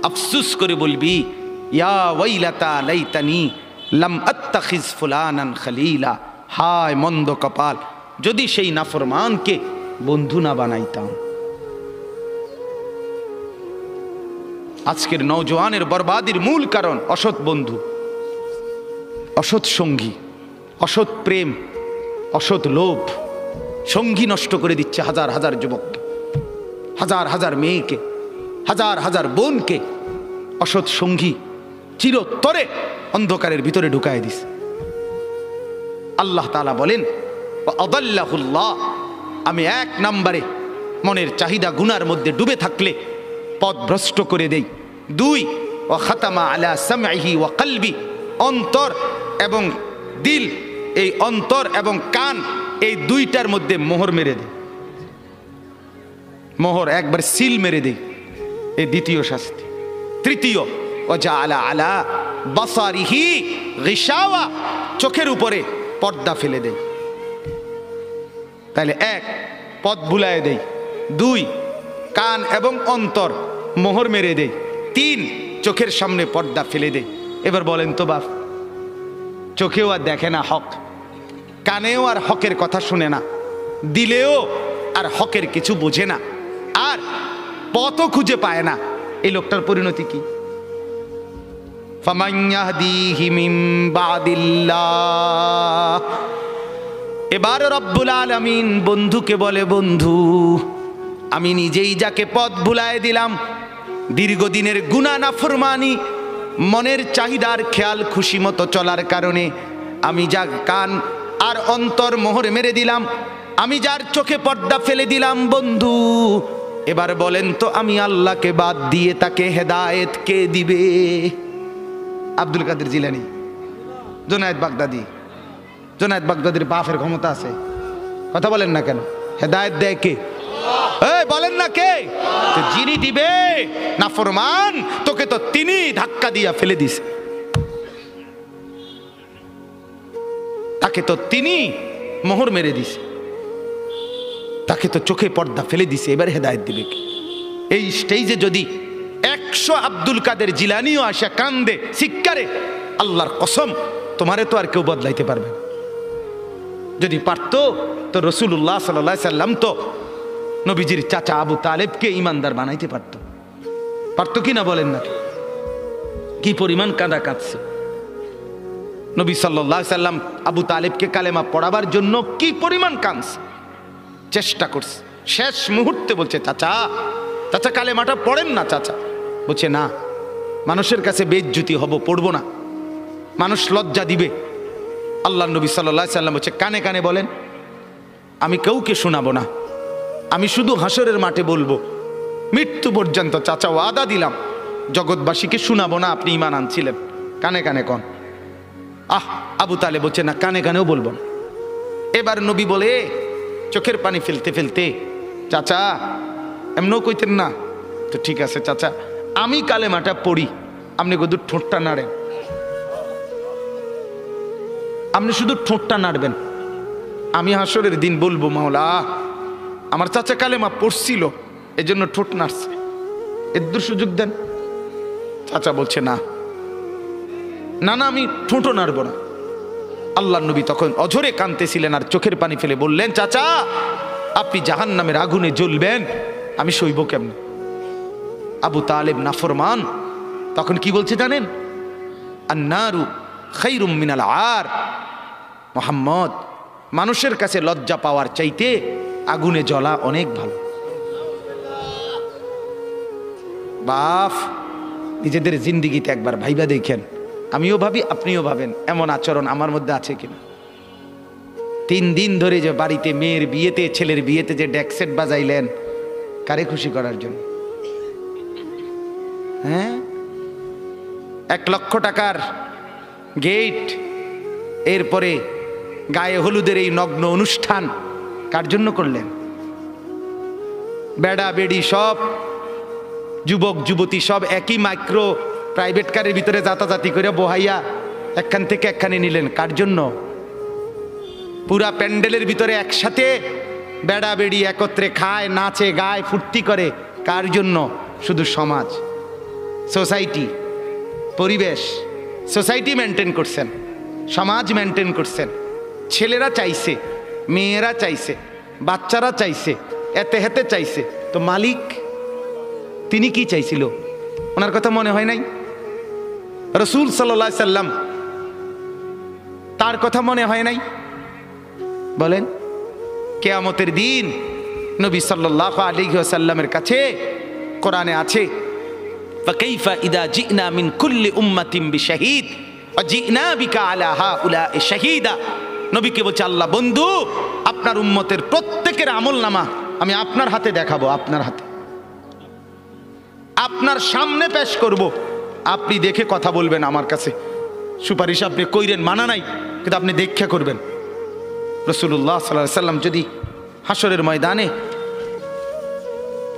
আফসুস করে বলবি, ইয়া ওয়াইলাতা লাইতানি লাম আত্তাখিজ ফুলানান খলিলা, হায় মন্দ কপাল, যদি সেই নাফরমানকে বন্ধু না বানাইতাম। আজকের নওজোয়ানের বরবাদির মূল কারণ অসৎ বন্ধু, অসৎ সঙ্গী, অসৎ প্রেম, অসৎ লোভ। সঙ্গী নষ্ট করে দিচ্ছে হাজার হাজার যুবককে, হাজার হাজার মেয়েকে, হাজার হাজার বোনকে। অসৎ সঙ্গী চিরতরে অন্ধকারের ভিতরে ঢুকায় দিস। আল্লাহ তাআলা বলেন, আদাল্লাহুল্লাহ, আমি এক নম্বরে মনের চাহিদা গুনার মধ্যে ডুবে থাকলে পথ ভ্রষ্ট করে দেই। দুই, ও খাতামা আলা সামঈহি ওয়া কলবি, অন্তর এবং দিল, এই অন্তর এবং কান, এই দুইটার মধ্যে মোহর মেরে দেয়, মোহর একবার সিল মেরে দেয়, এই দ্বিতীয় শাস্তি। তৃতীয়, ও জাআলা আলা বাসারিহি গিশাওয়া, চোখের উপরে পর্দা ফেলে দেয়। তাহলে এক, পথ ভুলায় দেয়। দুই, কান এবং অন্তর মোহর মেরে দেয়। তিন, চোখের সামনে পর্দা ফেলে দেয়। এবার বলেন তো বাপ, চোখেও আর দেখে না হক, কানেও আর হকের কথা শুনে না, দিলেও আর হকের কিছু বোঝে না, আর পথও খুঁজে পায় না, এই লোকটার পরিণতি কি? ফামান ইয়াহদিহি মিন বাদিল্লাহ। এবার রব্বুল আলামিন বন্ধুকে বলে, বন্ধু আমি নিজেই যাকে পথ ভুলায় দিলাম, দীর্ঘদিনের গুনাহ নাফরমানি, মনের চাহিদার খেয়াল খুশি মতো চলার কারণে আমি যা কান আর অন্তর মোহর মেরে দিলাম, আমি যার চোখে পর্দা ফেলে দিলাম, বন্ধু এবার বলেন তো আমি আল্লাহকে বাদ দিয়ে তাকে হেদায়েত কে দিবে? আব্দুল কাদের জিলানী, জুনায়েদ বাগদাদি। জুনায়েদ বাগদাদির বাপের ক্ষমতা আছে, কথা বলেন না কেন? হেদায়েত দেয় কে? এই বলেন না কে? তো যিনি দিবে নাফরমান, তোকে তো তিনি ধাক্কা দিয়া ফেলে দিছে, তাকে তো তিনি মোহর মেরে দিছে, তাকে তো চোখে পর্দা ফেলে দিছে। এবার হেদায়েত দিবে কে? এই স্টেজে যদি 100 আব্দুল কাদের জিলানিও আসে কান্দে শিক্ষারে, আল্লাহর কসম তোমারে তো আর কেউ বদলাইতে পারবে না। যদি পারতো তো রাসূলুল্লাহ সাল্লাল্লাহু আলাইহি সাল্লাম তো নবীজির চাচা আবু তালেবকে ইমানদার বানাইতে পারতো। পারতো কি না বলেন না? কি পরিমাণ কাঁদা কাঁদছে নবী সাল্লাল্লাহু আলাইহি সাল্লাম আবু তালেবকে কালেমা পড়াবার জন্য, কি পরিমাণ কাঁদছে, চেষ্টা করছে। শেষ মুহূর্তে বলছে, চাচা চাচা কালেমাটা পড়েন না চাচা। বলছে না, মানুষের কাছে বেইজ্জতি হব, পড়বো না, মানুষ লজ্জা দিবে। আল্লাহ নবী সাল্লাল্লাহু আলাইহি সাল্লাম বলছে, কানে কানে বলেন, আমি কাউকে শোনাবো না, আমি শুধু হাসরের মাঠে বলবো, মৃত্যু পর্যন্ত চাচা ওয়াদা দিলাম জগৎবাসীকে শোনাবো না আপনি ঈমান আনছিলেন, কানে কানে কন। আবু তালেব বলছে না, কানে কানেও বলবো না। এবার নবী বলে চোখের পানি ফেলতে ফেলতে, চাচা এমনও কইতেন না তো, ঠিক আছে চাচা আমি কালেমাটা পড়ি, আপনি শুধু ঠোঁটটা নাড়েন, আপনি শুধু ঠোঁটটা নাড়বেন, আমি হাসরের দিন বলবো মাওলা আমার চাচা কালেমা পড়ছিল এজন্য ঠোঁট নাড়ছে, এর সুযোগ দেন। চাচা বলছে না না না, আমি ঠোঁটও নাড়ব না। আল্লাহ নবী তখন অঝরে কাঁদতেছিলেন আর চোখের পানি ফেলে বললেন, চাচা আপনি জাহান্নামের আগুনে জ্বলবেন, আমি সইব কেমনে? আবু তালেব নাফরমান তখন কি বলছে জানেন? আন্নারু খায়রুম মিনাল আর, মুহাম্মদ মানুষের কাছে লজ্জা পাওয়ার চাইতে আগুনে জ্বলা অনেক ভালো। বাপ নিজেদের জিন্দিগিতে একবার ভাইবা দেখেন, আমিও ভাবি আপনিও ভাবেন এমন আচরণ আমার মধ্যে আছে কিনা। 3 দিন ধরে যে বাড়িতে মেয়ের বিয়েতে ছেলের বিয়েতে যে ডেকসেট বাজাইলেন, কারে খুশি করার জন্য? হ্যাঁ, 1 লক্ষ টাকার গেট, এরপরে গায়ে হলুদের এই নগ্ন অনুষ্ঠান কার জন্য করলেন? বেড়া বেড়ি সব যুবক যুবতী সব একই মাইক্রো প্রাইভেট কারের ভিতরে যাতাযাতি করে বহাইয়া একখান থেকে একখানে নিলেন, কার জন্য? পুরা প্যান্ডেলের ভিতরে একসাথে বেড়া বেড়ি একত্রে খায়, নাচে, গায়, ফুর্তি করে, কার জন্য? শুধু সমাজ, সোসাইটি, পরিবেশ, সোসাইটি মেনটেন করছেন, সমাজ মেনটেন করছেন। ছেলেরা চাইছে, মেয়েরা চাইছে, বাচ্চারা চাইছে, এতে হেতে চাইছে, তো মালিক তিনি কি চাইছিল? ওনার কথা মনে হয় নাই? রাসূল সাল্লাল্লাহু আলাইহি সাল্লাম তার কথা মনে হয় নাই? বলেন, কিয়ামতের দিন নবী সাল্লাল্লাহু আলাইহি ওয়াসাল্লামের কাছে কোরআনে আছে, ফাকাইফা ইদা জিনা মিন কুল্লি উম্মাতিন বিশাহিদ ওয়া জিনা বিকা আলা হাউলা'i শাহীদা। নবীকে বলছে আল্লাহ, বন্ধু আপনার উম্মতের প্রত্যেকের আমলনামা আমি আপনার হাতে দেখাবো, আপনার হাতে, আপনার সামনে পেশ করব, আপনি দেখে কথা বলবেন। আমার কাছে সুপারিশ আপনি কইরেন, মানা নাই, কিন্তু আপনি দেখে করবেন। রাসূলুল্লাহ সাল্লাল্লাহু আলাইহি সাল্লাম যদি হাসরের ময়দানে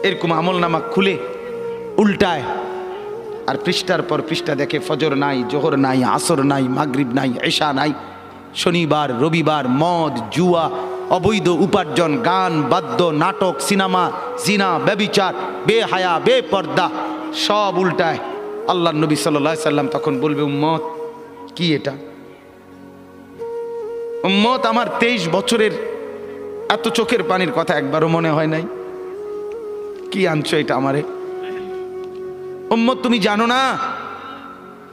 এরকম আমলনামা খুলে উল্টায় আর পৃষ্ঠার পর পৃষ্ঠা দেখে, ফজর নাই, জোহর নাই, আসর নাই, মাগরিব নাই, এশা নাই, শনিবার রবিবার, মদ জুয়া, অবৈধ উপার্জন, গান বাদ্য, নাটক, সিনেমা, জিনা, ব্যভিচার, বেহায়া, বেপর্দা সব উল্টায়। আল্লাহ নবী সাল্লাল্লাহু আলাইহি সাল্লাম তখন বলবে, উম্মত কি এটা? উম্মত আমার 23 বছরের এত চোখের পানির কথা একবারও মনে হয় নাই? কি আনছো এটা আমারে? উম্মত তুমি জানো না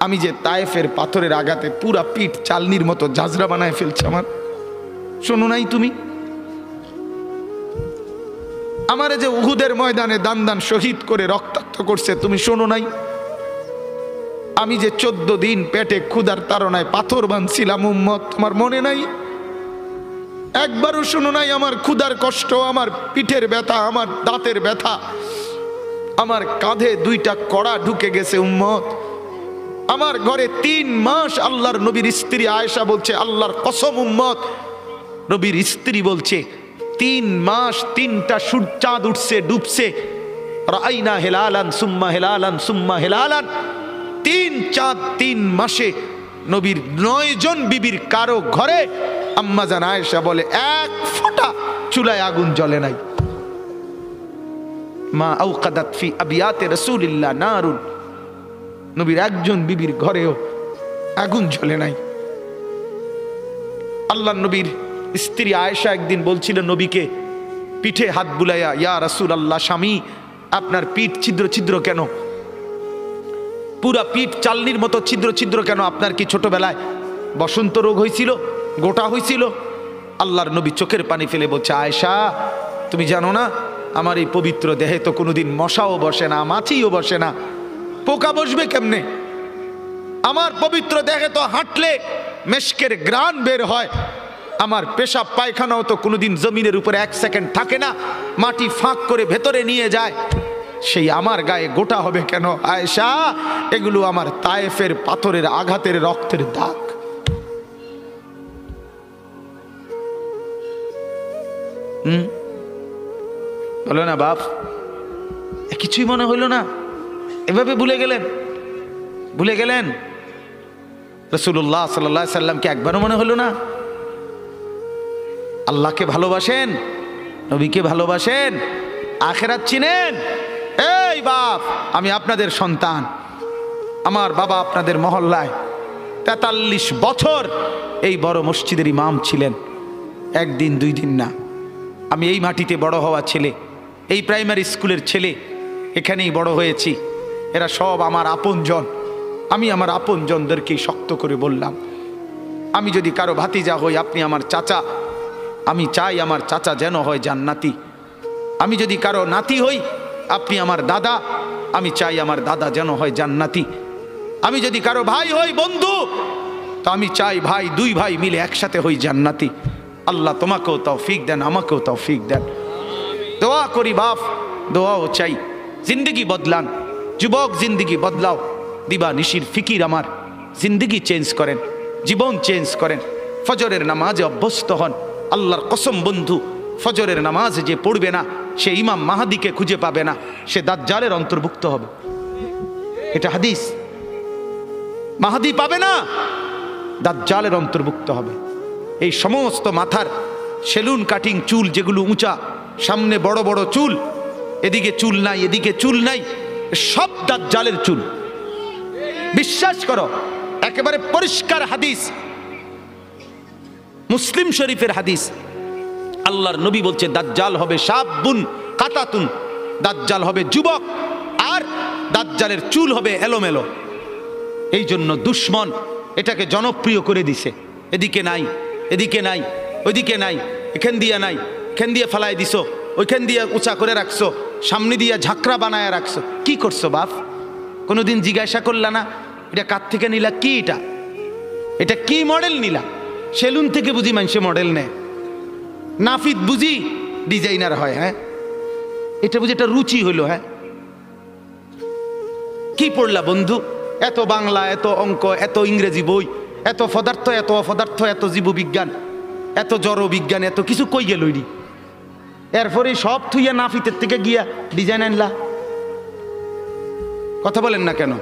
আমি যে তায়েফের পাথরের আঘাতে পুরা পিঠ চালনির মতো জাজরা বানায় ফেলছে আমার? শোনো নাই তুমি? আমারে যে উহুদের ময়দানে দান দান শহীদ করে রক্তাক্ত করছে, তুমি শোনো নাই? আমি যে 14 দিন পেটে ক্ষুধার তাড়নায় পাথর বাঁধছিলাম, উম্মত তোমার মনে নাই? একবারও শোনো নাই আমার ক্ষুধার কষ্ট, আমার পিঠের ব্যথা, আমার দাঁতের ব্যথা, আমার কাঁধে 2টা কড়া ঢুকে গেছে? উম্মত আমার ঘরে 3 মাস আল্লাহর নবীর স্ত্রী আয়েশা বলছে, আল্লাহর কসম উম্মত, নবীর স্ত্রী বলছে 3 মাস 3টা সূর্যাঁদ উঠছে ডুবছে, রাইনা হেলালান সুম্মা হেলালান সুম্মা হেলালান, 3 চাঁদ 3 মাসে নবীর 9 জন বিবির কারো ঘরে আম্মা জান আয়েশা বলে 1 ফোঁটা চুলায় আগুন জ্বলে নাই। মা আওকাদাত ফি আবিয়াতে রাসূলিল্লাহ নারুন, নবীর একজন বিবির ঘরেও আগুন জ্বলে নাই। আল্লাহ নবীর স্ত্রী আয়েশা একদিন বলছিলেন নবীকে, পিঠে হাত বুলাইয়া, ইয়া রাসূলুল্লাহ, স্বামী আপনার পিঠ ছিদ্র ছিদ্র কেন, পুরা পিঠ চালনির মতো ছিদ্র ছিদ্র কেন? আপনার কি ছোটবেলায় বসন্ত রোগ হয়েছিল, গোটা হয়েছিল? আল্লাহর নবী চোখের পানি ফেলে বলছে, আয়েশা তুমি জানো না আমার এই পবিত্র দেহে তো কোনোদিন মশাও বসে না, মাছিও বসে না, পোকা বসবে কেমনে? আমার পবিত্র দেহে তো হাঁটলে মেশকের গ্রান বের হয়, আমার পেশাব পায়খানাও তো কোনোদিন জমিনের উপরে 1 সেকেন্ড থাকে না, মাটি ফাঁক করে ভেতরে নিয়ে যায়, সেই আমার গায়ে গোটা হবে কেন? আয়েশা এগুলো আমার তায়েফের পাথরের আঘাতের রক্তের দাগ। বলো না বাপ, কিছুই মনে হইল না? এভাবে ভুলে গেলেন, ভুলে গেলেন? রাসূলুল্লাহ সাল্লাল্লাহু আলাইহি সাল্লামকে একবারও মনে হলো না? আল্লাহকে ভালোবাসেন, নবীকে ভালোবাসেন, আখিরাত চিনেন? এই বাপ, আমি আপনাদের সন্তান, আমার বাবা আপনাদের মহল্লায় 43 বছর এই বড় মসজিদের ইমাম ছিলেন, একদিন 2 দিন না। আমি এই মাটিতে বড় হওয়া ছেলে, এই প্রাইমারি স্কুলের ছেলে, এখানেই বড় হয়েছি। এরা সব আমার আপনজন। আমি আমার আপনজনদেরকেই শক্ত করে বললাম, আমি যদি কারো ভাতিজা হই আপনি আমার চাচা, আমি চাই আমার চাচা যেন হয় জান্নাতি। আমি যদি কারো নাতি হই আপনি আমার দাদা, আমি চাই আমার দাদা যেন হয় জান্নাতি। আমি যদি কারো ভাই হই বন্ধু, তো আমি চাই ভাই 2 ভাই মিলে একসাথে হই জান্নাতি। আল্লাহ তোমাকেও তৌফিক দেন, আমাকেও তৌফিক দেন। দোয়া করি বাপ, দোয়াও চাই। জিন্দগি বদলান যুবক, জিন্দগি বদলাও। দিবা নিশির ফিকির আমার, জিন্দগি চেঞ্জ করেন, জীবন চেঞ্জ করেন। ফজরের নামাজে অভ্যস্ত হন। আল্লাহর কসম বন্ধু, ফজরের নামাজ যে পড়বে না সে ইমাম মাহাদিকে খুঁজে পাবে না, সে দাজ্জালের অন্তর্ভুক্ত হবে। এটা হাদিস। মাহাদি পাবে না, দাজ্জালের অন্তর্ভুক্ত হবে। এই সমস্ত মাথার সেলুন কাটিং চুল যেগুলো উঁচা, সামনে বড় বড় চুল, এদিকে চুল নাই এদিকে চুল নাই, সব দাজ্জালের চুল। বিশ্বাস করো, একেবারে পরিষ্কার হাদিস, মুসলিম শরীফের হাদিস। আল্লাহর নবী বলছে দাজ্জাল হবে শাবুন কাতাতুন, দাজ্জাল হবে যুবক, আর দাজ্জালের চুল হবে এলোমেলো। এই জন্য দুশ্মন এটাকে জনপ্রিয় করে দিছে। এদিকে নাই এদিকে নাই, ওইদিকে নাই, এখান দিয়ে নাই, এখান দিয়ে ফেলায় দিছো, ওইখান দিয়ে উঁচা করে রাখছো, সামনে দিয়ে ঝাঁকড়া বানায় রাখছো। কি করছো বাপ? কোনোদিন জিজ্ঞাসা করলা না এটা কার থেকে নিলা? কি এটা, এটা কি মডেল নিলা? সেলুন থেকে বুঝি মানুষে মডেল নেয়, নাফিদ বুঝি ডিজাইনার হয়? হ্যাঁ, এটা বুঝি একটা রুচি হইল? হ্যাঁ, কি পড়লা বন্ধু? এত বাংলা, এত অঙ্ক, এত ইংরেজি বই, এত পদার্থ, এত অপদার্থ, এত জীববিজ্ঞান, এত জড় বিজ্ঞান, এত কিছু কই গেল? এরপরে সব থুইয়া নাফিতের থেকে গিয়া ডিজাইন আনলা। কথা বলেন না কেন?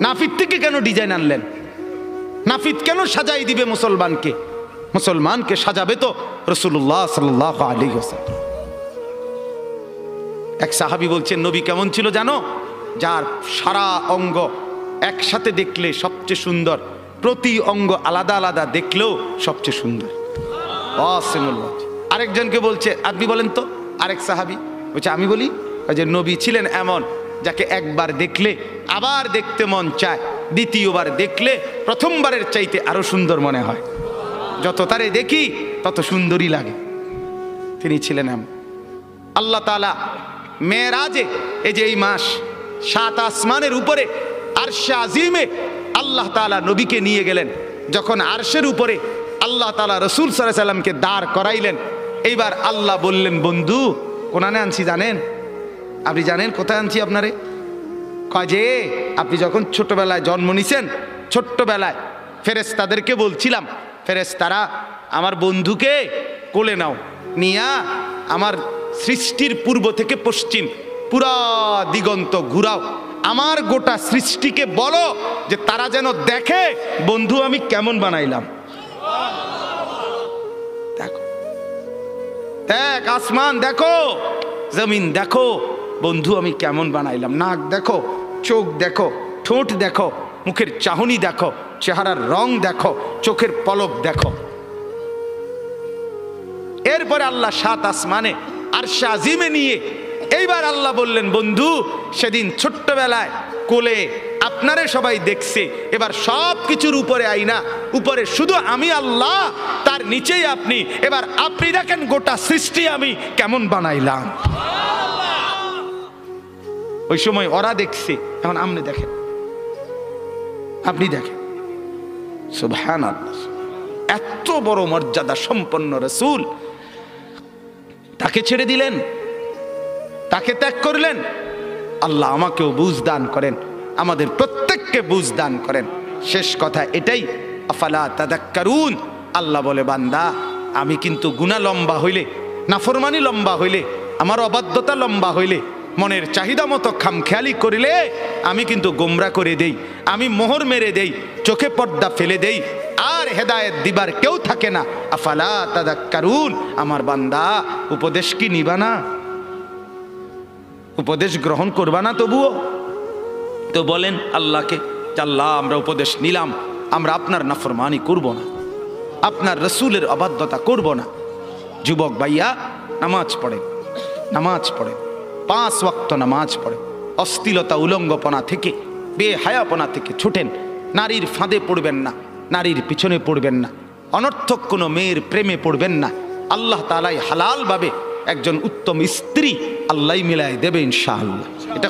নাফিত থেকে কেন ডিজাইন আনলেন? নাফিত কেন সাজাই দিবে মুসলমানকে? মুসলমানকে সাজাবে তো রাসূলুল্লাহ সাল্লাল্লাহু আলাইহি ওয়াসাল্লাম। এক সাহাবী বলছেন নবী কেমন ছিল জানো? যার সারা অঙ্গ একসাথে দেখলে সবচেয়ে সুন্দর, প্রতি অঙ্গ আলাদা আলাদা দেখলেও সবচেয়ে সুন্দর। আরেকজনকে বলছে, আপনি বলেন তো। আরেক সাহাবী বলছে, আমি বলি যে নবী ছিলেন এমন যাকে একবার দেখলে আবার দেখতে মন চায়, দ্বিতীয়বার দেখলে প্রথমবারের চাইতে আরো সুন্দর মনে হয়, যত তারে দেখি তত সুন্দরই লাগে। তিনি ছিলেন এমন। আল্লাহ তাআলা মেরাজে, এই যে এই মাস, 7 আসমানের উপরে আরশে আজিমে আল্লাহ তাআলা নবীকে নিয়ে গেলেন। যখন আরশের উপরে আল্লাহ তাআলা রাসূল সাল্লাল্লাহু আলাইহি সাল্লামকে দাঁড় করাইলেন, এইবার আল্লাহ বললেন, বন্ধু কোনানে আনছি জানেন? আপনি জানেন কোথায় আনছি আপনারে? কয় যে আপনি যখন ছোটবেলায় জন্ম নিছেন, ছোট্টবেলায় ফেরেশতাদেরকে বলছিলাম, ফেরেশতারা আমার বন্ধুকে কোলে নাও, নিয়া আমার সৃষ্টির পূর্ব থেকে পশ্চিম পুরা দিগন্ত ঘুরাও, আমার গোটা সৃষ্টিকে বলো যে তারা যেন দেখে বন্ধু আমি কেমন বানাইলাম। দেখো, দেখ আসমান দেখো, জমিন দেখো, বন্ধু আমি কেমন বানাইলাম। নাক দেখো, চোখ দেখো, ঠোঁট দেখো, মুখের চাহনি দেখো, চেহারার রং দেখো, চোখের পলক দেখো। এরপরে আল্লাহ সাত আসমানে আরশে আজিমে নিয়ে এইবার আল্লাহ বললেন, বন্ধু সেদিন ছোট্টবেলায় কোলে আপনারে সবাই দেখছে, এবার সব কিছুর উপরে আইনা, উপরে শুধু আমি আল্লাহ, তার নিচেই আপনি। এবার আপনি দেখেন গোটা সৃষ্টি আমি কেমন বানাইলাম। ওই সময় ওরা দেখছে, এখন আপনি দেখেন, আপনি দেখেন। সুবহানাল্লাহ, এত বড় মর্যাদা সম্পন্ন রাসূল, তাকে ছেড়ে দিলেন, তাকে ত্যাগ করলেন। আল্লাহ আমাকেও বুঝ দান করেন, আমাদের প্রত্যেককে বুঝ দান করেন। শেষ কথা এটাই, আফালা তাদাক্কারুন। আল্লাহ বলে, বান্দা আমি কিন্তু গুনাহ লম্বা হইলে, নাফরমানি লম্বা হইলে, আমার অবাধ্যতা লম্বা হইলে, মনের চাহিদা মতো খামখেয়ালি করিলে আমি কিন্তু গোমরা করে দেই, আমি মোহর মেরে দেই, চোখে পর্দা ফেলে দেই, আর হেদায়েত দিবার কেউ থাকে না। আফালা তাদাক্কারুন। আমার বান্দা উপদেশ কি নিবা না? উপদেশ গ্রহণ করবা না? তবুও তো বলেন আল্লাহকে, আল্লাহ আমরা উপদেশ নিলাম, আমরা আপনার নাফরমানি করব না, আপনার রসুলের অবাধ্যতা করব না। যুবক ভাইয়া, নামাজ পড়েন, নামাজ পড়েন, 5 ওয়াক্ত নামাজ পড়েন, অশ্লীলতা উলঙ্গপনা থেকে, বেহায়াপনা থেকে ছুটেন, নারীর ফাঁদে পড়বেন না, নারীর পিছনে পড়বেন না, অনর্থক কোনো মেয়ের প্রেমে পড়বেন না। আল্লাহ তাআলাই হালালভাবে একজন উত্তম স্ত্রী আল্লাহ মিলায় দেবে ইনশাআল্লাহ। এটা